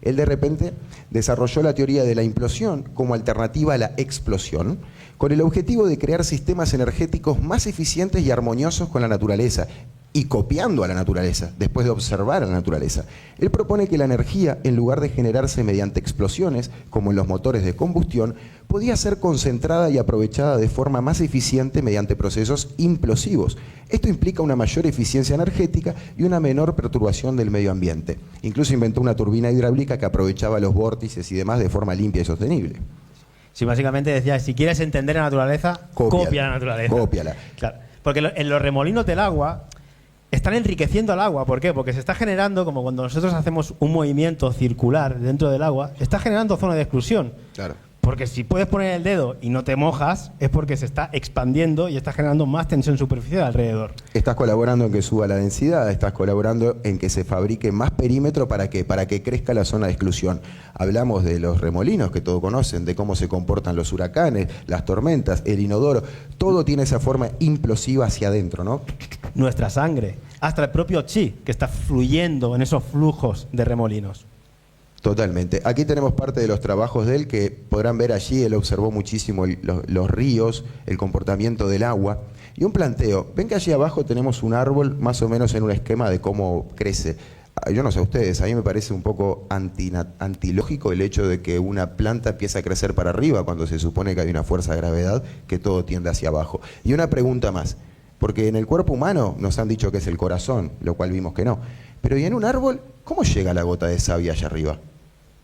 Él de repente desarrolló la teoría de la implosión como alternativa a la explosión, con el objetivo de crear sistemas energéticos más eficientes y armoniosos con la naturaleza, y copiando a la naturaleza, después de observar a la naturaleza. Él propone que la energía, en lugar de generarse mediante explosiones, como en los motores de combustión, podía ser concentrada y aprovechada de forma más eficiente mediante procesos implosivos. Esto implica una mayor eficiencia energética y una menor perturbación del medio ambiente. Incluso inventó una turbina hidráulica que aprovechaba los vórtices y demás de forma limpia y sostenible. Sí, básicamente decía, si quieres entender la naturaleza, copia la naturaleza. Cópiala. Claro, porque en los remolinos del agua están enriqueciendo al agua. ¿Por qué? Porque se está generando, como cuando nosotros hacemos un movimiento circular dentro del agua, está generando zona de exclusión. Claro. Porque si puedes poner el dedo y no te mojas, es porque se está expandiendo y está generando más tensión superficial alrededor. Estás colaborando en que suba la densidad, estás colaborando en que se fabrique más perímetro para que crezca la zona de exclusión. Hablamos de los remolinos, que todos conocen, de cómo se comportan los huracanes, las tormentas, el inodoro. Todo tiene esa forma implosiva hacia adentro, ¿no? Nuestra sangre, hasta el propio chi, que está fluyendo en esos flujos de remolinos. Totalmente. Aquí tenemos parte de los trabajos de él que podrán ver allí. Él observó muchísimo los ríos, el comportamiento del agua. Y un planteo. Ven que allí abajo tenemos un árbol más o menos en un esquema de cómo crece. Yo no sé a ustedes, a mí me parece un poco antilógico el hecho de que una planta empiece a crecer para arriba cuando se supone que hay una fuerza de gravedad que todo tiende hacia abajo. Y una pregunta más. Porque en el cuerpo humano nos han dicho que es el corazón, lo cual vimos que no. Pero ¿y en un árbol cómo llega la gota de savia allá arriba?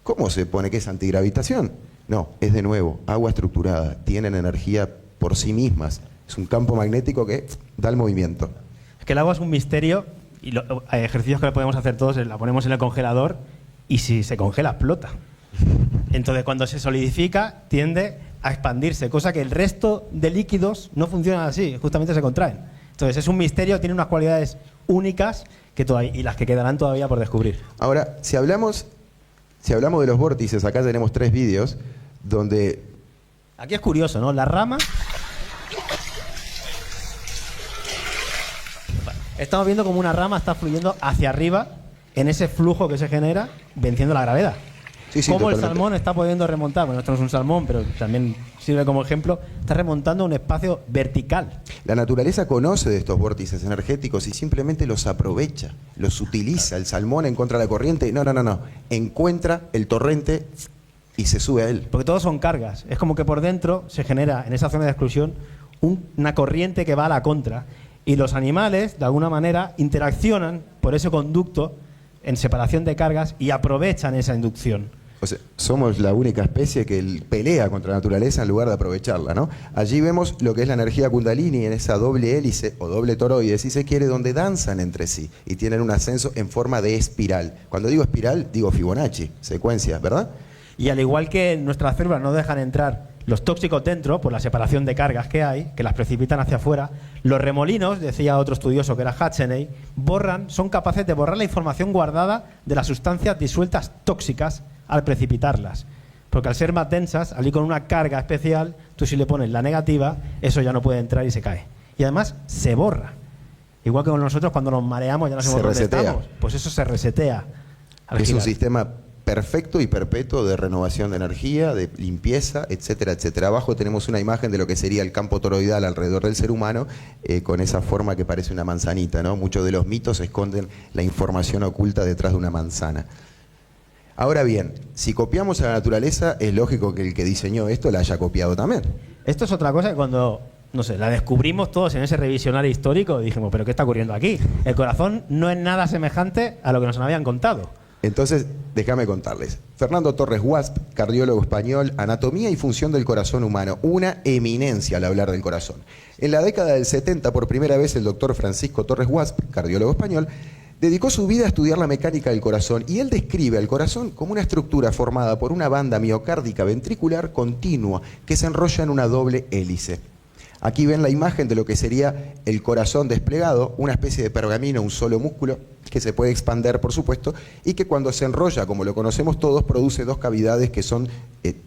¿Cómo se pone que es antigravitación? No, es de nuevo, agua estructurada, tienen energía por sí mismas. Es un campo magnético que da el movimiento. Es que el agua es un misterio y hay ejercicios que le podemos hacer todos, la ponemos en el congelador y si se congela, explota. Entonces, cuando se solidifica, tiende a expandirse, cosa que el resto de líquidos no funcionan así, justamente se contraen. Entonces, es un misterio, tiene unas cualidades únicas y las que quedarán todavía por descubrir. Ahora, si hablamos de los vórtices, acá tenemos 3 vídeos donde... Aquí es curioso, ¿no? La rama... Estamos viendo como una rama está fluyendo hacia arriba en ese flujo que se genera venciendo la gravedad. Sí, Cómo el totalmente. salmón está pudiendo remontar, bueno, esto no es un salmón, pero también sirve como ejemplo, está remontando un espacio vertical. La naturaleza conoce de estos vórtices energéticos y simplemente los aprovecha, los utiliza. El salmón en contra de la corriente, no. Encuentra el torrente y se sube a él. Porque todos son cargas. Es como que por dentro se genera, en esa zona de exclusión, una corriente que va a la contra. Y los animales, de alguna manera, interaccionan por ese conducto en separación de cargas y aprovechan esa inducción. O sea, somos la única especie que pelea contra la naturaleza en lugar de aprovecharla, ¿no? Allí vemos lo que es la energía Kundalini en esa doble hélice o doble toroide, si se quiere, donde danzan entre sí y tienen un ascenso en forma de espiral. Cuando digo espiral, digo Fibonacci, secuencias, ¿verdad? Y al igual que nuestras células no dejan entrar los tóxicos dentro, por la separación de cargas que hay, que las precipitan hacia afuera, los remolinos, decía otro estudioso que era Hatcheney, son capaces de borrar la información guardada de las sustancias disueltas tóxicas al precipitarlas. Porque al ser más densas, al ir con una carga especial, tú si le pones la negativa, eso ya no puede entrar y se cae. Y además se borra. Igual que con nosotros cuando nos mareamos ya no sabemos dónde estamos. Pues eso se resetea. Es un sistema perfecto y perpetuo de renovación de energía, de limpieza, etcétera, etcétera. Abajo tenemos una imagen de lo que sería el campo toroidal alrededor del ser humano, con esa forma que parece una manzanita, ¿no? Muchos de los mitos esconden la información oculta detrás de una manzana. Ahora bien, si copiamos a la naturaleza, es lógico que el que diseñó esto la haya copiado también. Esto es otra cosa que cuando, no sé, la descubrimos todos en ese revisionario histórico, dijimos, ¿pero qué está ocurriendo aquí? El corazón no es nada semejante a lo que nos habían contado. Entonces, déjame contarles. Fernando Torres Guasp, cardiólogo español, anatomía y función del corazón humano, una eminencia al hablar del corazón. En la década del 70, por primera vez, el doctor Francisco Torres Guasp, cardiólogo español, dedicó su vida a estudiar la mecánica del corazón y él describe al corazón como una estructura formada por una banda miocárdica ventricular continua que se enrolla en una doble hélice. Aquí ven la imagen de lo que sería el corazón desplegado, una especie de pergamino, un solo músculo que se puede expander, por supuesto, y que cuando se enrolla, como lo conocemos todos, produce dos cavidades que son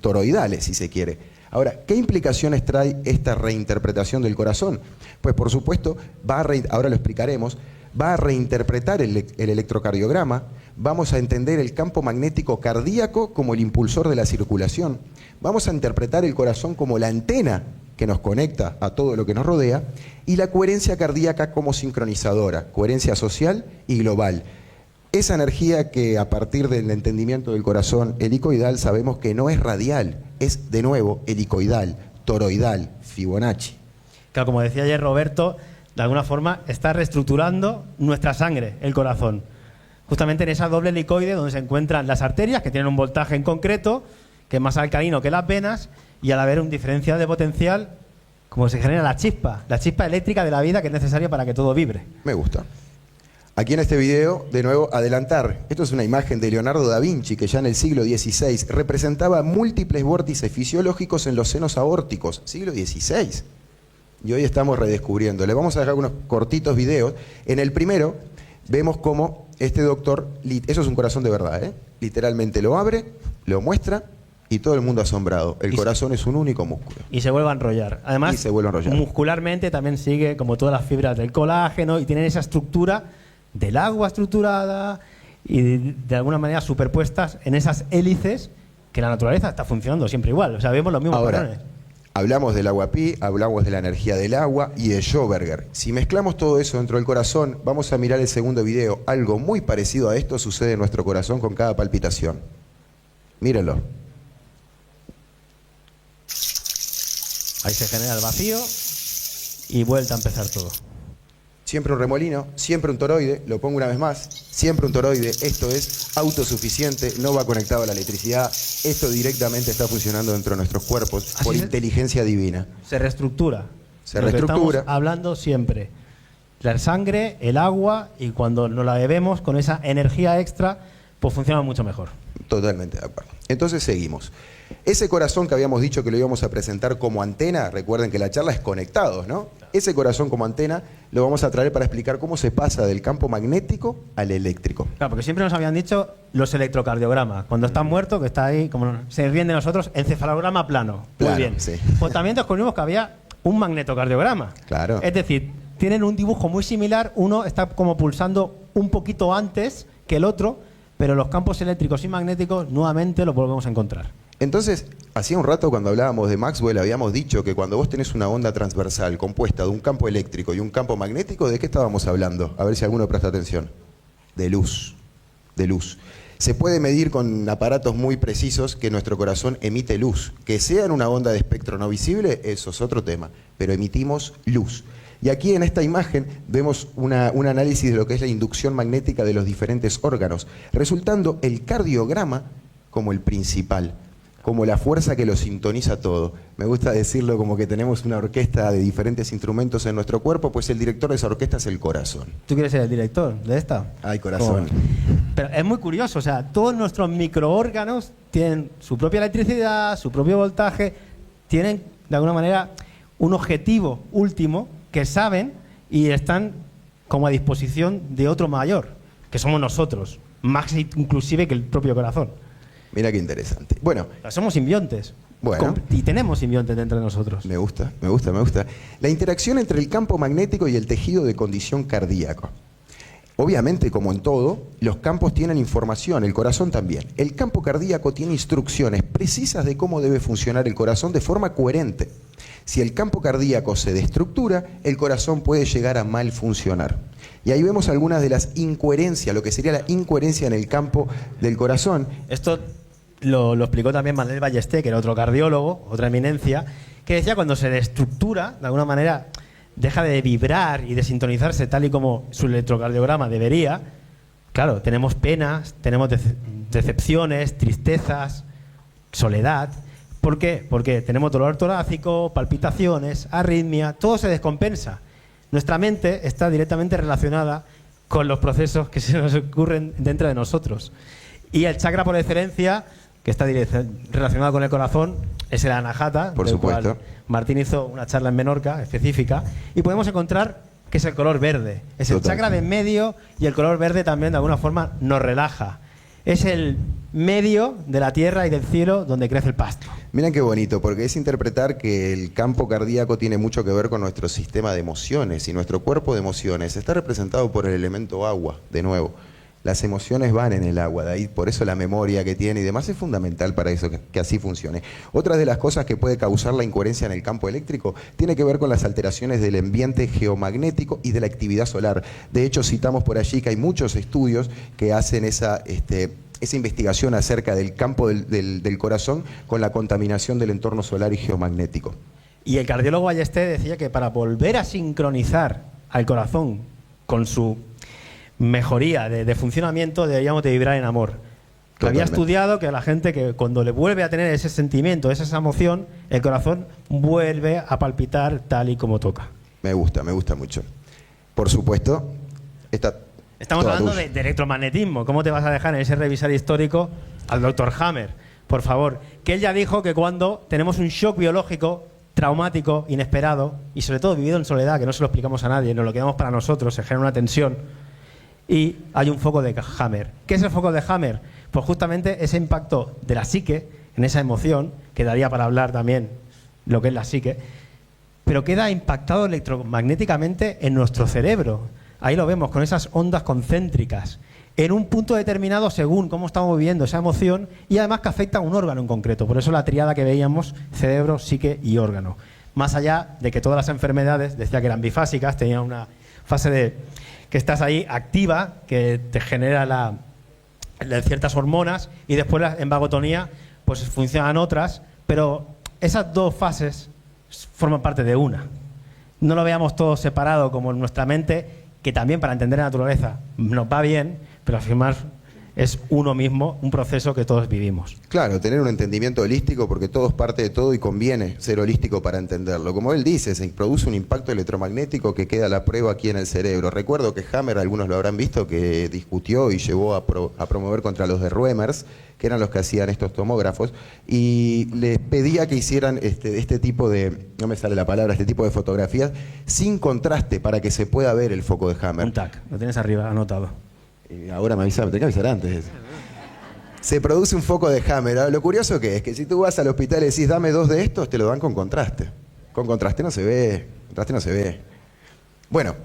toroidales, si se quiere. Ahora, ¿qué implicaciones trae esta reinterpretación del corazón? Pues, por supuesto, ahora lo explicaremos, va a reinterpretar el electrocardiograma, vamos a entender el campo magnético cardíaco como el impulsor de la circulación, vamos a interpretar el corazón como la antena que nos conecta a todo lo que nos rodea, y la coherencia cardíaca como sincronizadora, coherencia social y global. Esa energía que a partir del entendimiento del corazón helicoidal sabemos que no es radial, es de nuevo helicoidal, toroidal, Fibonacci. Claro, como decía ayer Roberto, de alguna forma está reestructurando nuestra sangre, el corazón. Justamente en esa doble helicoide donde se encuentran las arterias, que tienen un voltaje en concreto, que es más alcalino que las venas, y al haber un diferencial de potencial, como se genera la chispa eléctrica de la vida que es necesaria para que todo vibre. Me gusta. Aquí en este video, de nuevo, adelantar. Esto es una imagen de Leonardo da Vinci, que ya en el siglo XVI representaba múltiples vórtices fisiológicos en los senos aórticos. Siglo XVI. Y hoy estamos redescubriendo. Le vamos a dejar unos cortitos videos. En el primero, vemos cómo este doctor, eso es un corazón de verdad, literalmente lo abre, lo muestra, y todo el mundo asombrado. El corazón es un único músculo. Y se vuelve a enrollar. Además, muscularmente también sigue como todas las fibras del colágeno y tienen esa estructura del agua estructurada y de alguna manera superpuestas en esas hélices que la naturaleza está funcionando siempre igual. O sea, vemos los mismos patrones. Hablamos del agua pi, hablamos de la energía del agua y de Schoberger. Si mezclamos todo eso dentro del corazón, vamos a mirar el segundo video. Algo muy parecido a esto sucede en nuestro corazón con cada palpitación. Mírenlo. Ahí se genera el vacío y vuelta a empezar todo. Siempre un remolino, siempre un toroide, lo pongo una vez más, siempre un toroide. Esto es autosuficiente, no va conectado a la electricidad. Esto directamente está funcionando dentro de nuestros cuerpos por inteligencia divina. Se reestructura. Se reestructura. Estamos hablando siempre. La sangre, el agua, y cuando nos la bebemos con esa energía extra, pues funciona mucho mejor. Totalmente de acuerdo. Entonces seguimos. Ese corazón que habíamos dicho que lo íbamos a presentar como antena, recuerden que la charla es conectados, ¿no? Ese corazón como antena lo vamos a traer para explicar cómo se pasa del campo magnético al eléctrico. Claro, porque siempre nos habían dicho los electrocardiogramas. Cuando está muerto, que está ahí, como se ríen de nosotros, encefalograma plano. Muy bien. Sí. Pues también descubrimos que había un magnetocardiograma. Claro. Es decir, tienen un dibujo muy similar. Uno está como pulsando un poquito antes que el otro, pero los campos eléctricos y magnéticos nuevamente los volvemos a encontrar. Entonces, hacía un rato cuando hablábamos de Maxwell habíamos dicho que cuando vos tenés una onda transversal compuesta de un campo eléctrico y un campo magnético, ¿de qué estábamos hablando? A ver si alguno presta atención. De luz. De luz. Se puede medir con aparatos muy precisos que nuestro corazón emite luz. Que sea en una onda de espectro no visible, eso es otro tema, pero emitimos luz. Y aquí en esta imagen vemos un análisis de lo que es la inducción magnética de los diferentes órganos, resultando el cardiograma como el principal, como la fuerza que lo sintoniza todo. Me gusta decirlo como que tenemos una orquesta de diferentes instrumentos en nuestro cuerpo, pues el director de esa orquesta es el corazón. ¿Tú quieres ser el director de esta? Ay, corazón. Pero es muy curioso, o sea, todos nuestros microórganos tienen su propia electricidad, su propio voltaje, tienen de alguna manera un objetivo último que saben y están como a disposición de otro mayor, que somos nosotros, más inclusive que el propio corazón. Mira qué interesante. Bueno, somos simbiontes. Bueno. Y tenemos simbiontes dentro de nosotros. Me gusta, me gusta, me gusta. La interacción entre el campo magnético y el tejido de condición cardíaco. Obviamente, como en todo, los campos tienen información, el corazón también. El campo cardíaco tiene instrucciones precisas de cómo debe funcionar el corazón de forma coherente. Si el campo cardíaco se destructura, el corazón puede llegar a mal funcionar. Y ahí vemos algunas de las incoherencias, lo que sería la incoherencia en el campo del corazón. Esto lo explicó también Manuel Ballester, que era otro cardiólogo, otra eminencia, que decía cuando se destructura, de alguna manera deja de vibrar y de sintonizarse tal y como su electrocardiograma debería. Claro, tenemos penas, tenemos decepciones, tristezas, soledad. ¿Por qué? Porque tenemos dolor torácico, palpitaciones, arritmia, todo se descompensa. Nuestra mente está directamente relacionada con los procesos que se nos ocurren dentro de nosotros. Y el chakra por excelencia, que está relacionado con el corazón, es el anahata, por supuesto. Martín hizo una charla en Menorca específica, y podemos encontrar que es el color verde. Es el chakra de en medio, y el color verde también de alguna forma nos relaja. Es el medio de la tierra y del cielo donde crece el pasto. Miren qué bonito, porque es interpretar que el campo cardíaco tiene mucho que ver con nuestro sistema de emociones, y nuestro cuerpo de emociones está representado por el elemento agua, de nuevo. Las emociones van en el agua, de ahí por eso la memoria que tiene y demás es fundamental para eso, que así funcione. Otra de las cosas que puede causar la incoherencia en el campo eléctrico tiene que ver con las alteraciones del ambiente geomagnético y de la actividad solar. De hecho, citamos por allí que hay muchos estudios que hacen esa investigación acerca del campo del corazón con la contaminación del entorno solar y geomagnético. Y el cardiólogo Ballester decía que para volver a sincronizar al corazón con su mejoría de funcionamiento deberíamos de vibrar en amor. Que había estudiado que a la gente que cuando le vuelve a tener ese sentimiento, esa emoción, el corazón vuelve a palpitar tal y como toca. Me gusta mucho. Por supuesto, estamos hablando de electromagnetismo. ¿Cómo te vas a dejar en ese revisar histórico al doctor Hammer? Por favor, que él ya dijo que cuando tenemos un shock biológico traumático, inesperado, y sobre todo vivido en soledad, que no se lo explicamos a nadie, nos lo quedamos para nosotros, se genera una tensión, y hay un foco de Hammer. ¿Qué es el foco de Hammer? Pues justamente ese impacto de la psique, en esa emoción, que daría para hablar también lo que es la psique, pero queda impactado electromagnéticamente en nuestro cerebro. Ahí lo vemos, con esas ondas concéntricas, en un punto determinado según cómo estamos viviendo esa emoción, y además que afecta a un órgano en concreto. Por eso la tríada que veíamos, cerebro, psique y órgano. Más allá de que todas las enfermedades, decía que eran bifásicas, tenían una fase de que estás ahí activa, que te genera ciertas hormonas, y después en vagotonía pues funcionan otras, pero esas dos fases forman parte de una. No lo veamos todo separado como en nuestra mente, que también para entender la naturaleza nos va bien, pero afirmar es uno mismo, un proceso que todos vivimos. Claro, tener un entendimiento holístico, porque todo es parte de todo y conviene ser holístico para entenderlo. Como él dice, se produce un impacto electromagnético que queda a la prueba aquí en el cerebro. Recuerdo que Hammer, algunos lo habrán visto, que discutió y llevó a promover contra los de Reumers, que eran los que hacían estos tomógrafos, y les pedía que hicieran este tipo de, no me sale la palabra, este tipo de fotografías sin contraste para que se pueda ver el foco de Hammer. Un TAC, lo tienes arriba anotado. Ahora me avisaba, tenía que avisar antes. Se produce un foco de Hammer. Lo curioso que es que si tú vas al hospital y decís, dame 2 de estos, te lo dan con contraste. Con contraste no se ve. Bueno,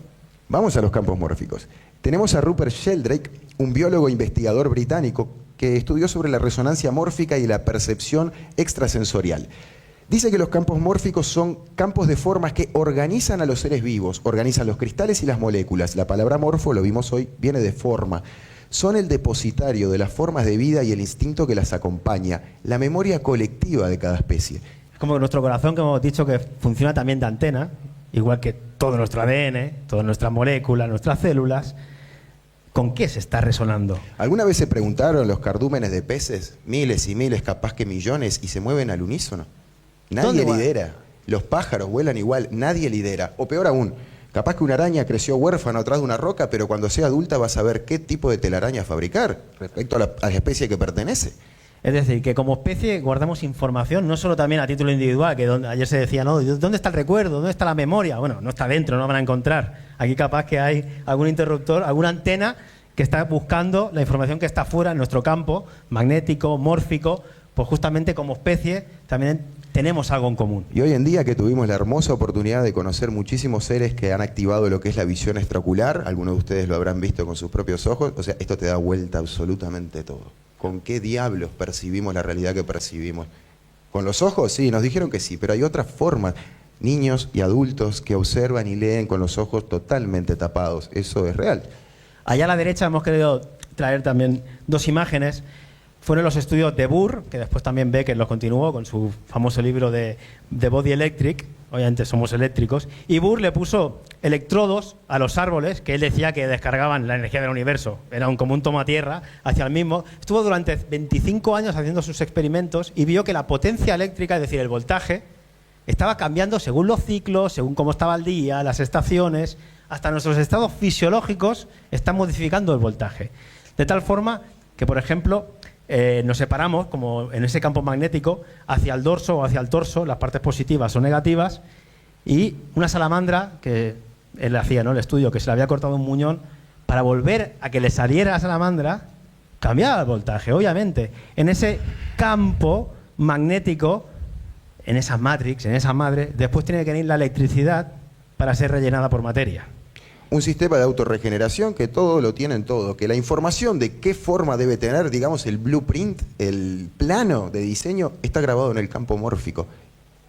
vamos a los campos mórficos. Tenemos a Rupert Sheldrake, un biólogo investigador británico que estudió sobre la resonancia mórfica y la percepción extrasensorial. Dice que los campos mórficos son campos de formas que organizan a los seres vivos, organizan los cristales y las moléculas. La palabra morfo, lo vimos hoy, viene de forma. Son el depositario de las formas de vida y el instinto que las acompaña, la memoria colectiva de cada especie. Es como nuestro corazón, que hemos dicho que funciona también de antena, igual que todo nuestro ADN, todas nuestras moléculas, nuestras células. ¿Con qué se está resonando? ¿Alguna vez se preguntaron los cardúmenes de peces, miles y miles, capaz que millones, y se mueven al unísono? Nadie lidera. Los pájaros vuelan igual, nadie lidera. O peor aún, capaz que una araña creció huérfana atrás de una roca, pero cuando sea adulta va a saber qué tipo de telaraña fabricar respecto a la especie que pertenece. Es decir, que como especie guardamos información, no solo también a título individual, que ayer se decía, no, ¿dónde está el recuerdo? ¿Dónde está la memoria? Bueno, no está dentro, no lo van a encontrar. Aquí capaz que hay algún interruptor, alguna antena que está buscando la información que está fuera en nuestro campo magnético, mórfico, pues justamente como especie también tenemos algo en común. Y hoy en día que tuvimos la hermosa oportunidad de conocer muchísimos seres que han activado lo que es la visión extraocular, algunos de ustedes lo habrán visto con sus propios ojos, o sea, esto te da vuelta absolutamente todo. ¿Con qué diablos percibimos la realidad que percibimos? ¿Con los ojos? Sí, nos dijeron que sí, pero hay otras formas. Niños y adultos que observan y leen con los ojos totalmente tapados, eso es real. Allá a la derecha hemos querido traer también dos imágenes. Fueron los estudios de Bohr, que después también Becker los continuó con su famoso libro de Body Electric, obviamente somos eléctricos, y Bohr le puso electrodos a los árboles, que él decía que descargaban la energía del universo, era como un tomatierra hacia el mismo. Estuvo durante 25 años haciendo sus experimentos y vio que la potencia eléctrica, es decir, el voltaje, estaba cambiando según los ciclos, según cómo estaba el día, las estaciones, hasta nuestros estados fisiológicos están modificando el voltaje. De tal forma que, por ejemplo, nos separamos, como en ese campo magnético, hacia el dorso o hacia el torso, las partes positivas o negativas, y una salamandra, que él hacía, ¿no?, el estudio, que se le había cortado un muñón, para volver a que le saliera la salamandra, cambiaba el voltaje, obviamente. En ese campo magnético, en esa matrix, en esa madre, después tiene que venir la electricidad para ser rellenada por materia. Un sistema de autorregeneración que todo lo tiene en todo, que la información de qué forma debe tener, digamos, el blueprint, el plano de diseño, está grabado en el campo mórfico.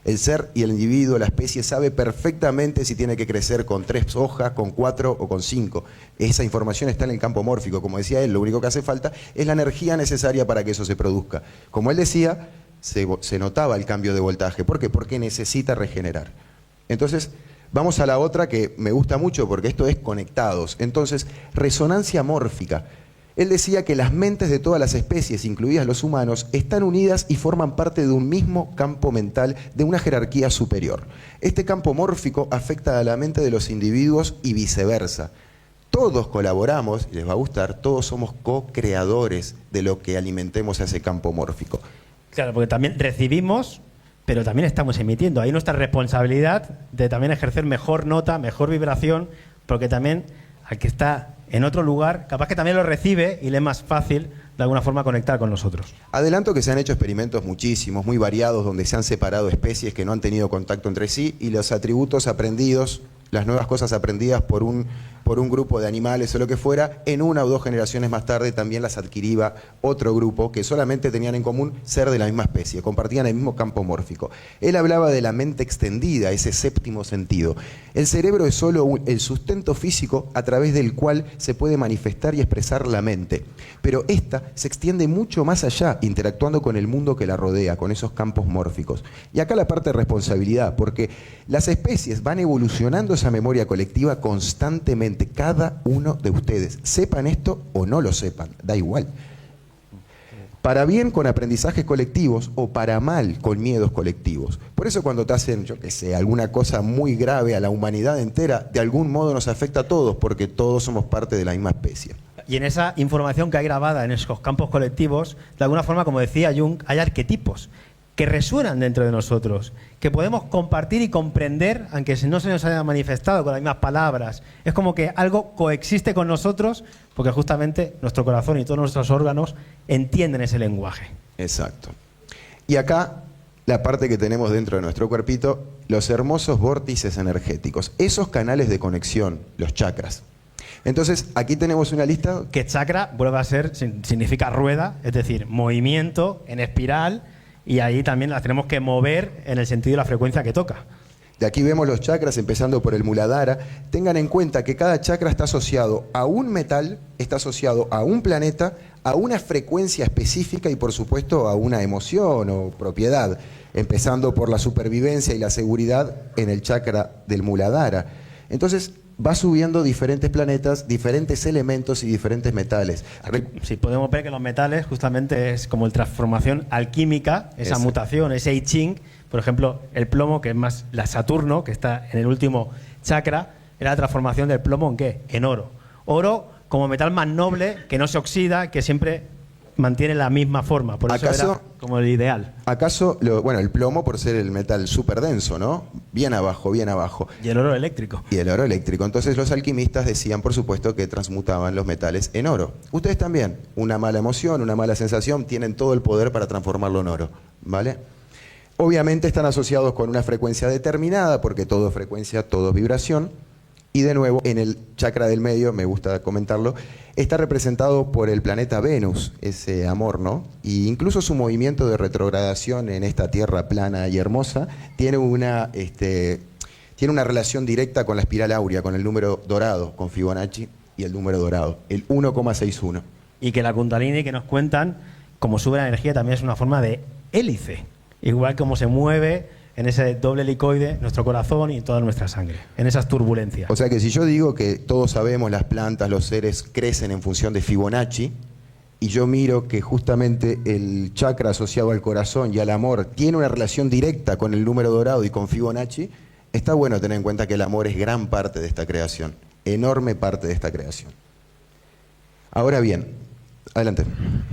El ser y el individuo, la especie, sabe perfectamente si tiene que crecer con 3 hojas, con 4 o con 5. Esa información está en el campo mórfico. Como decía él, lo único que hace falta es la energía necesaria para que eso se produzca. Como él decía, se notaba el cambio de voltaje. ¿Por qué? Porque necesita regenerar. Entonces, vamos a la otra que me gusta mucho porque esto es conectados. Entonces, resonancia mórfica. Él decía que las mentes de todas las especies, incluidas los humanos, están unidas y forman parte de un mismo campo mental de una jerarquía superior. Este campo mórfico afecta a la mente de los individuos y viceversa. Todos colaboramos, y les va a gustar, todos somos co-creadores de lo que alimentemos a ese campo mórfico. Claro, porque también recibimos, pero también estamos emitiendo. Ahí nuestra responsabilidad de también ejercer mejor nota, mejor vibración, porque también al que está en otro lugar, capaz que también lo recibe y le es más fácil de alguna forma conectar con nosotros. Adelanto que se han hecho experimentos muchísimos, muy variados, donde se han separado especies que no han tenido contacto entre sí y los atributos aprendidos, las nuevas cosas aprendidas por un grupo de animales o lo que fuera, en 1 o 2 generaciones más tarde también las adquiría otro grupo que solamente tenían en común ser de la misma especie, compartían el mismo campo mórfico. Él hablaba de la mente extendida, ese séptimo sentido. El cerebro es solo el sustento físico a través del cual se puede manifestar y expresar la mente, pero esta se extiende mucho más allá, interactuando con el mundo que la rodea, con esos campos mórficos. Y acá la parte de responsabilidad, porque las especies van evolucionando esa memoria colectiva constantemente, cada uno de ustedes, sepan esto o no lo sepan, da igual. Para bien con aprendizajes colectivos o para mal con miedos colectivos. Por eso cuando te hacen, yo qué sé, alguna cosa muy grave a la humanidad entera, de algún modo nos afecta a todos, porque todos somos parte de la misma especie. Y en esa información que hay grabada en esos campos colectivos, de alguna forma, como decía Jung, hay arquetipos que resuenan dentro de nosotros, que podemos compartir y comprender, aunque no se nos haya manifestado con las mismas palabras. Es como que algo coexiste con nosotros, porque justamente nuestro corazón y todos nuestros órganos entienden ese lenguaje. Exacto. Y acá, la parte que tenemos dentro de nuestro cuerpito, los hermosos vórtices energéticos, esos canales de conexión, los chakras. Entonces, aquí tenemos una lista. Que chakra, vuelve a ser, significa rueda, es decir, movimiento en espiral, y ahí también las tenemos que mover en el sentido de la frecuencia que toca. De aquí vemos los chakras, empezando por el Muladhara. Tengan en cuenta que cada chakra está asociado a un metal, está asociado a un planeta, a una frecuencia específica y, por supuesto, a una emoción o propiedad, empezando por la supervivencia y la seguridad en el chakra del Muladhara. Entonces, va subiendo diferentes planetas, diferentes elementos y diferentes metales. Sí, podemos ver que los metales justamente es como la transformación alquímica, esa mutación, ese I Ching. Por ejemplo, el plomo, que es más la Saturno, que está en el último chakra, era la transformación del plomo ¿en qué? En oro. Oro como metal más noble, que no se oxida, que siempre mantiene la misma forma, por eso era como el ideal. ¿Acaso, bueno, el plomo por ser el metal súper denso, ¿no? Bien abajo, bien abajo. Y el oro eléctrico. Y el oro eléctrico. Entonces los alquimistas decían, por supuesto, que transmutaban los metales en oro. Ustedes también, una mala emoción, una mala sensación, tienen todo el poder para transformarlo en oro, ¿vale? Obviamente están asociados con una frecuencia determinada, porque todo es frecuencia, todo es vibración. Y de nuevo, en el chakra del medio, me gusta comentarlo, está representado por el planeta Venus, ese amor, ¿no? Y incluso su movimiento de retrogradación en esta tierra plana y hermosa tiene una relación directa con la espiral áurea, con el número dorado, con Fibonacci y el número dorado, el 1,61. Y que la Kundalini que nos cuentan, como sube la energía, también es una forma de hélice. Igual como se mueve en ese doble helicoide nuestro corazón y toda nuestra sangre, en esas turbulencias. O sea que si yo digo que todos sabemos las plantas, los seres crecen en función de Fibonacci, y yo miro que justamente el chakra asociado al corazón y al amor tiene una relación directa con el número dorado y con Fibonacci, está bueno tener en cuenta que el amor es gran parte de esta creación, enorme parte de esta creación. Ahora bien, adelante.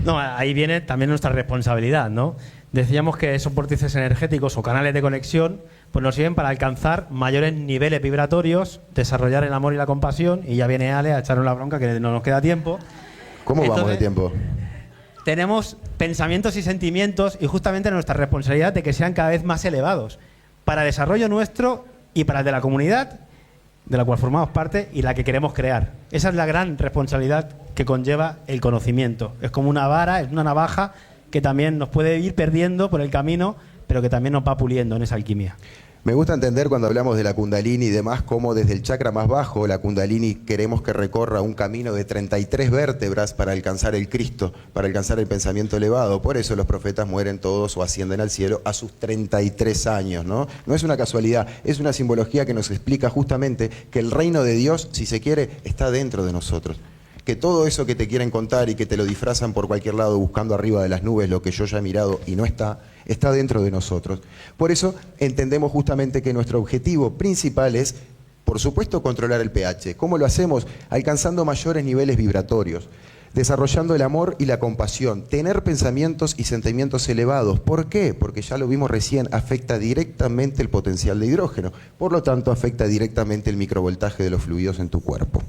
No, ahí viene también nuestra responsabilidad, ¿no? Decíamos que esos vórtices energéticos o canales de conexión pues nos sirven para alcanzar mayores niveles vibratorios, desarrollar el amor y la compasión, y ya viene Ale a echarnos la bronca que no nos queda tiempo. ¿Cómo vamos de tiempo? Tenemos pensamientos y sentimientos y justamente nuestra responsabilidad de que sean cada vez más elevados para el desarrollo nuestro y para el de la comunidad de la cual formamos parte y la que queremos crear. Esa es la gran responsabilidad que conlleva el conocimiento. Es como una vara, es una navaja que también nos puede ir perdiendo por el camino, pero que también nos va puliendo en esa alquimia. Me gusta entender cuando hablamos de la Kundalini y demás, cómo desde el chakra más bajo, la Kundalini queremos que recorra un camino de 33 vértebras para alcanzar el Cristo, para alcanzar el pensamiento elevado. Por eso los profetas mueren todos o ascienden al cielo a sus 33 años, ¿no? No es una casualidad, es una simbología que nos explica justamente que el reino de Dios, si se quiere, está dentro de nosotros. Que todo eso que te quieren contar y que te lo disfrazan por cualquier lado buscando arriba de las nubes lo que yo ya he mirado y no está, está dentro de nosotros. Por eso entendemos justamente que nuestro objetivo principal es, por supuesto, controlar el pH. ¿Cómo lo hacemos? Alcanzando mayores niveles vibratorios, desarrollando el amor y la compasión, tener pensamientos y sentimientos elevados. ¿Por qué? Porque ya lo vimos recién, afecta directamente el potencial de hidrógeno. Por lo tanto, afecta directamente el microvoltaje de los fluidos en tu cuerpo.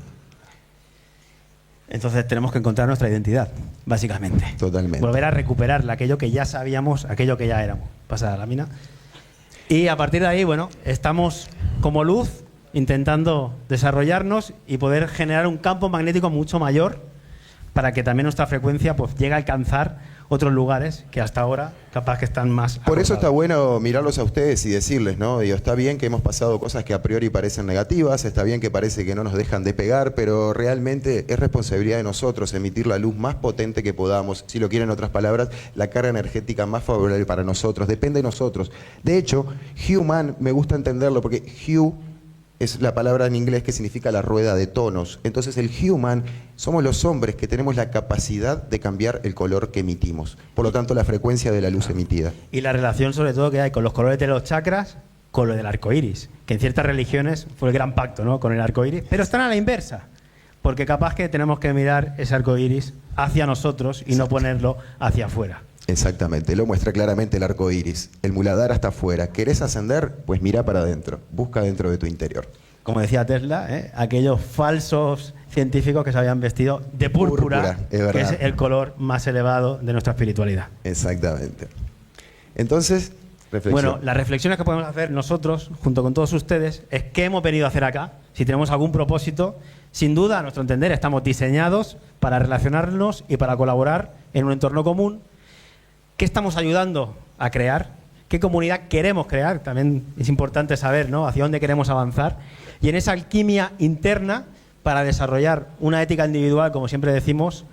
Entonces tenemos que encontrar nuestra identidad, básicamente. Totalmente. Volver a recuperarla, aquello que ya sabíamos, aquello que ya éramos. Pasa la lámina. Y a partir de ahí, bueno, estamos como luz intentando desarrollarnos y poder generar un campo magnético mucho mayor para que también nuestra frecuencia pues llegue a alcanzar otros lugares que hasta ahora capaz que están más Por eso acotados. está bueno mirarlos a ustedes y decirles, ¿no? Digo, está bien que hemos pasado cosas que a priori parecen negativas, está bien que parece que no nos dejan de pegar, pero realmente es responsabilidad de nosotros emitir la luz más potente que podamos, si lo quieren en otras palabras, la carga energética más favorable para nosotros, depende de nosotros. De hecho, human, me gusta entenderlo porque hue es la palabra en inglés que significa la rueda de tonos. Entonces el human somos los hombres que tenemos la capacidad de cambiar el color que emitimos. Por lo tanto, la frecuencia de la luz emitida. Y la relación sobre todo que hay con los colores de los chakras, con lo del arco iris, que en ciertas religiones fue el gran pacto, ¿no? Con el arco iris, pero están a la inversa, porque capaz que tenemos que mirar ese arco iris hacia nosotros y no ponerlo hacia afuera. Exactamente, lo muestra claramente el arco iris. El Muladhara está afuera. ¿Querés ascender? Pues mira para adentro. Busca dentro de tu interior. Como decía Tesla, aquellos falsos científicos que se habían vestido de púrpura, es verdad. que es el color más elevado de nuestra espiritualidad. Exactamente. Entonces, reflexión. Bueno, las reflexiones que podemos hacer nosotros, junto con todos ustedes, es qué hemos venido a hacer acá, si tenemos algún propósito. Sin duda, a nuestro entender, estamos diseñados para relacionarnos y para colaborar en un entorno común. ¿Qué estamos ayudando a crear? ¿Qué comunidad queremos crear? También es importante saber, ¿no?, hacia dónde queremos avanzar. Y en esa alquimia interna para desarrollar una ética individual, como siempre decimos,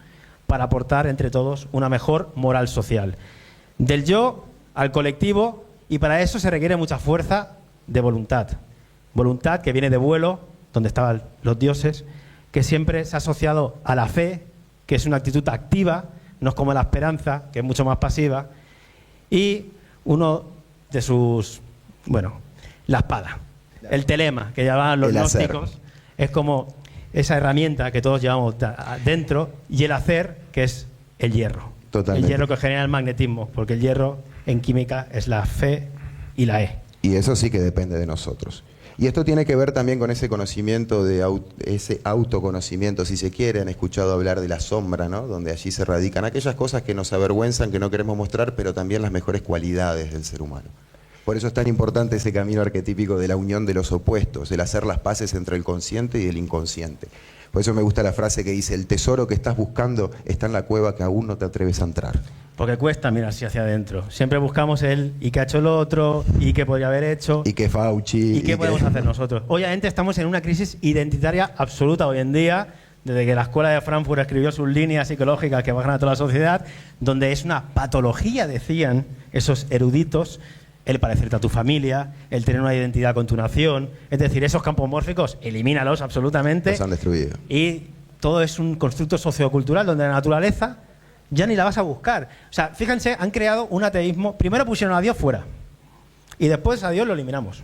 para aportar entre todos una mejor moral social. Del yo al colectivo, y para eso se requiere mucha fuerza de voluntad. Voluntad que viene de vuelo, donde estaban los dioses, que siempre se ha asociado a la fe, que es una actitud activa, no es como la esperanza, que es mucho más pasiva, y uno de sus, bueno, la espada, el telema, que llamaban los gnósticos, es como esa herramienta que todos llevamos dentro, y el hacer, que es el hierro. Totalmente. El hierro que genera el magnetismo, porque el hierro en química es la Fe y la E. Y eso sí que depende de nosotros. Y esto tiene que ver también con ese conocimiento, ese autoconocimiento, si se quiere. Han escuchado hablar de la sombra, ¿no? Donde allí se radican aquellas cosas que nos avergüenzan, que no queremos mostrar, pero también las mejores cualidades del ser humano. Por eso es tan importante ese camino arquetípico de la unión de los opuestos, el hacer las paces entre el consciente y el inconsciente. Por eso me gusta la frase que dice, el tesoro que estás buscando está en la cueva que aún no te atreves a entrar. Porque cuesta mirarse hacia adentro. Siempre buscamos el ¿y qué ha hecho el otro? ¿Y qué podría haber hecho? Y que Fauci... ¿Y qué podemos hacer nosotros? Obviamente estamos en una crisis identitaria absoluta hoy en día, desde que la Escuela de Frankfurt escribió sus líneas psicológicas que bajan a toda la sociedad, donde es una patología, decían esos eruditos, el parecerte a tu familia, el tener una identidad con tu nación. Es decir, esos campos mórficos, elimínalos absolutamente. Los han destruido. Y todo es un constructo sociocultural donde la naturaleza ya ni la vas a buscar. O sea, fíjense, han creado un ateísmo. Primero pusieron a Dios fuera y después a Dios lo eliminamos.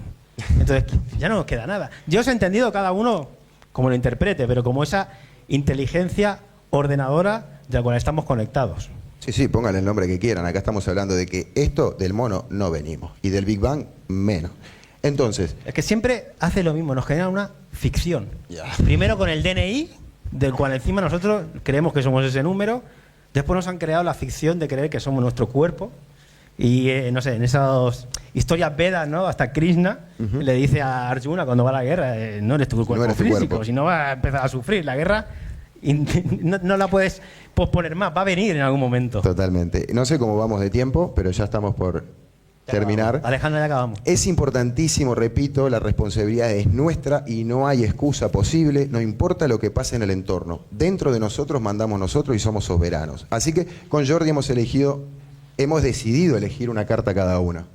Entonces, ya no nos queda nada. Dios ha entendido cada uno como lo interprete, pero como esa inteligencia ordenadora de la cual estamos conectados. Sí, sí, pónganle el nombre que quieran. Acá estamos hablando de que esto del mono no venimos y del Big Bang menos. Entonces... Es que siempre hace lo mismo, nos genera una ficción. Ya. Primero con el DNI, del cual encima nosotros creemos que somos ese número. Después nos han creado la ficción de creer que somos nuestro cuerpo. Y no sé, en esas historias Vedas, ¿no? Hasta Krishna le dice a Arjuna cuando va a la guerra, no eres tu cuerpo No eres tu físico, cuerpo. si no vas a empezar a sufrir. La guerra no la puedes posponer más, va a venir en algún momento. Totalmente. No sé cómo vamos de tiempo, pero ya estamos por terminar. Alejandro, ya acabamos. Es importantísimo, repito, la responsabilidad es nuestra y no hay excusa posible, no importa lo que pase en el entorno. Dentro de nosotros mandamos nosotros y somos soberanos. Así que con Jordi hemos decidido elegir una carta cada uno.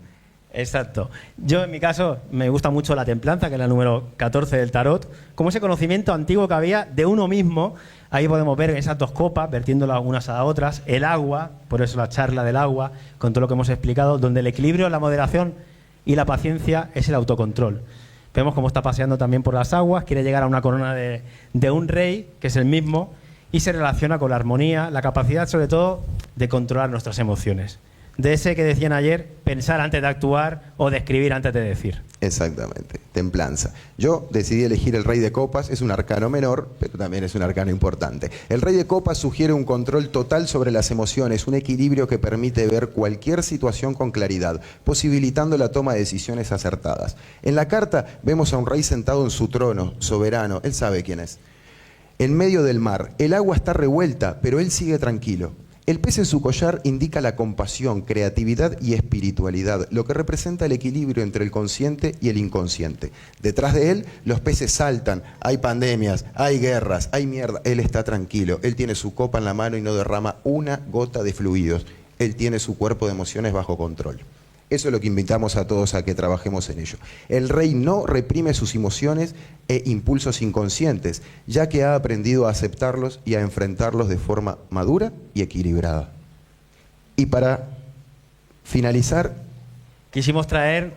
Exacto. Yo, en mi caso, me gusta mucho la templanza, que es la número 14 del tarot, como ese conocimiento antiguo que había de uno mismo. Ahí podemos ver esas dos copas, vertiéndolas unas a otras, el agua, por eso la charla del agua, con todo lo que hemos explicado, donde el equilibrio, la moderación y la paciencia es el autocontrol. Vemos cómo está paseando también por las aguas, quiere llegar a una corona de un rey, que es el mismo, y se relaciona con la armonía, la capacidad, sobre todo, de controlar nuestras emociones. De ese que decían ayer, pensar antes de actuar o de escribir antes de decir. Exactamente, templanza. Yo decidí elegir el Rey de Copas, es un arcano menor, pero también es un arcano importante. El Rey de Copas sugiere un control total sobre las emociones, un equilibrio que permite ver cualquier situación con claridad, posibilitando la toma de decisiones acertadas. En la carta vemos a un rey sentado en su trono, soberano, él sabe quién es. En medio del mar, el agua está revuelta, pero él sigue tranquilo. El pez en su collar indica la compasión, creatividad y espiritualidad, lo que representa el equilibrio entre el consciente y el inconsciente. Detrás de él, los peces saltan, hay pandemias, hay guerras, hay mierda. Él está tranquilo, él tiene su copa en la mano y no derrama una gota de fluidos. Él tiene su cuerpo de emociones bajo control. Eso es lo que invitamos a todos a que trabajemos en ello. El rey no reprime sus emociones e impulsos inconscientes, ya que ha aprendido a aceptarlos y a enfrentarlos de forma madura y equilibrada. Y para finalizar... Quisimos traer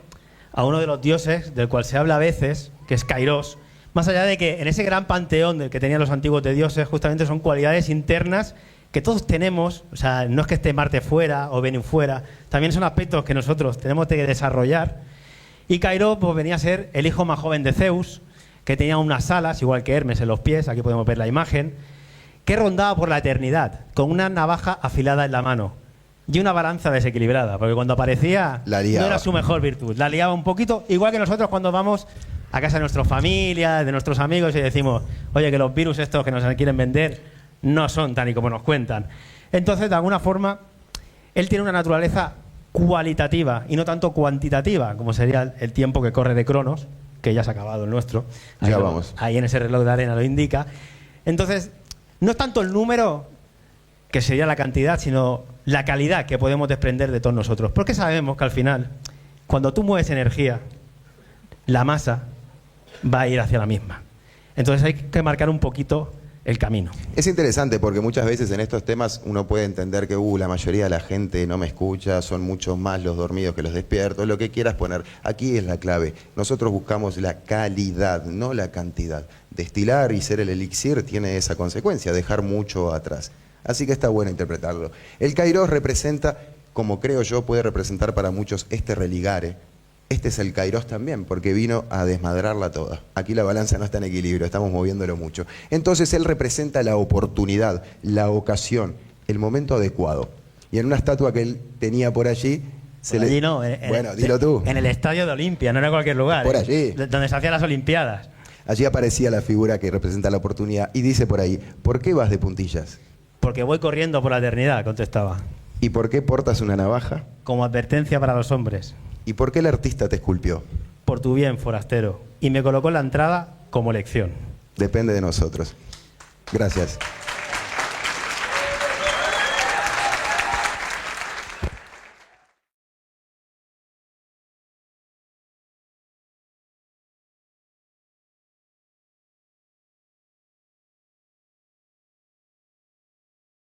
a uno de los dioses del cual se habla a veces, que es Kairos, más allá de que en ese gran panteón del que tenían los antiguos de dioses, justamente son cualidades internas que todos tenemos. O sea, no es que esté Marte fuera o Venus fuera, también son aspectos que nosotros tenemos que desarrollar. Y Kairos pues, venía a ser el hijo más joven de Zeus, que tenía unas alas, igual que Hermes en los pies, aquí podemos ver la imagen, que rondaba por la eternidad, con una navaja afilada en la mano y una balanza desequilibrada, porque cuando aparecía no era su mejor virtud, la liaba un poquito, igual que nosotros cuando vamos a casa de nuestras familias, de nuestros amigos y decimos, oye, que los virus estos que nos quieren vender no son tan y como nos cuentan. Entonces, de alguna forma, él tiene una naturaleza cualitativa y no tanto cuantitativa, como sería el tiempo que corre de Cronos, que ya se ha acabado el nuestro. Ya vamos. Ahí en ese reloj de arena lo indica. Entonces, no es tanto el número, que sería la cantidad, sino la calidad que podemos desprender de todos nosotros. Porque sabemos que al final, cuando tú mueves energía, la masa va a ir hacia la misma. Entonces hay que marcar un poquito el camino. Es interesante porque muchas veces en estos temas uno puede entender que la mayoría de la gente no me escucha, son muchos más los dormidos que los despiertos, lo que quieras poner. Aquí es la clave. Nosotros buscamos la calidad, no la cantidad. Destilar y ser el elixir tiene esa consecuencia, dejar mucho atrás. Así que está bueno interpretarlo. El Kairos representa, como creo yo, puede representar para muchos este religare. Este es el Kairos también, porque vino a desmadrarla toda. Aquí la balanza no está en equilibrio, estamos moviéndolo mucho. Entonces él representa la oportunidad, la ocasión, el momento adecuado. Y en una estatua que él tenía por allí, Se Por le- allí no. Bueno, dilo tú. En el estadio de Olimpia, no era cualquier lugar. Por allí. Donde se hacían las Olimpiadas. Allí aparecía la figura que representa la oportunidad y dice por ahí, ¿por qué vas de puntillas? Porque voy corriendo por la eternidad, contestaba. ¿Y por qué portas una navaja? Como advertencia para los hombres. ¿Y por qué el artista te esculpió? Por tu bien, forastero. Y me colocó en la entrada como lección. Depende de nosotros. Gracias.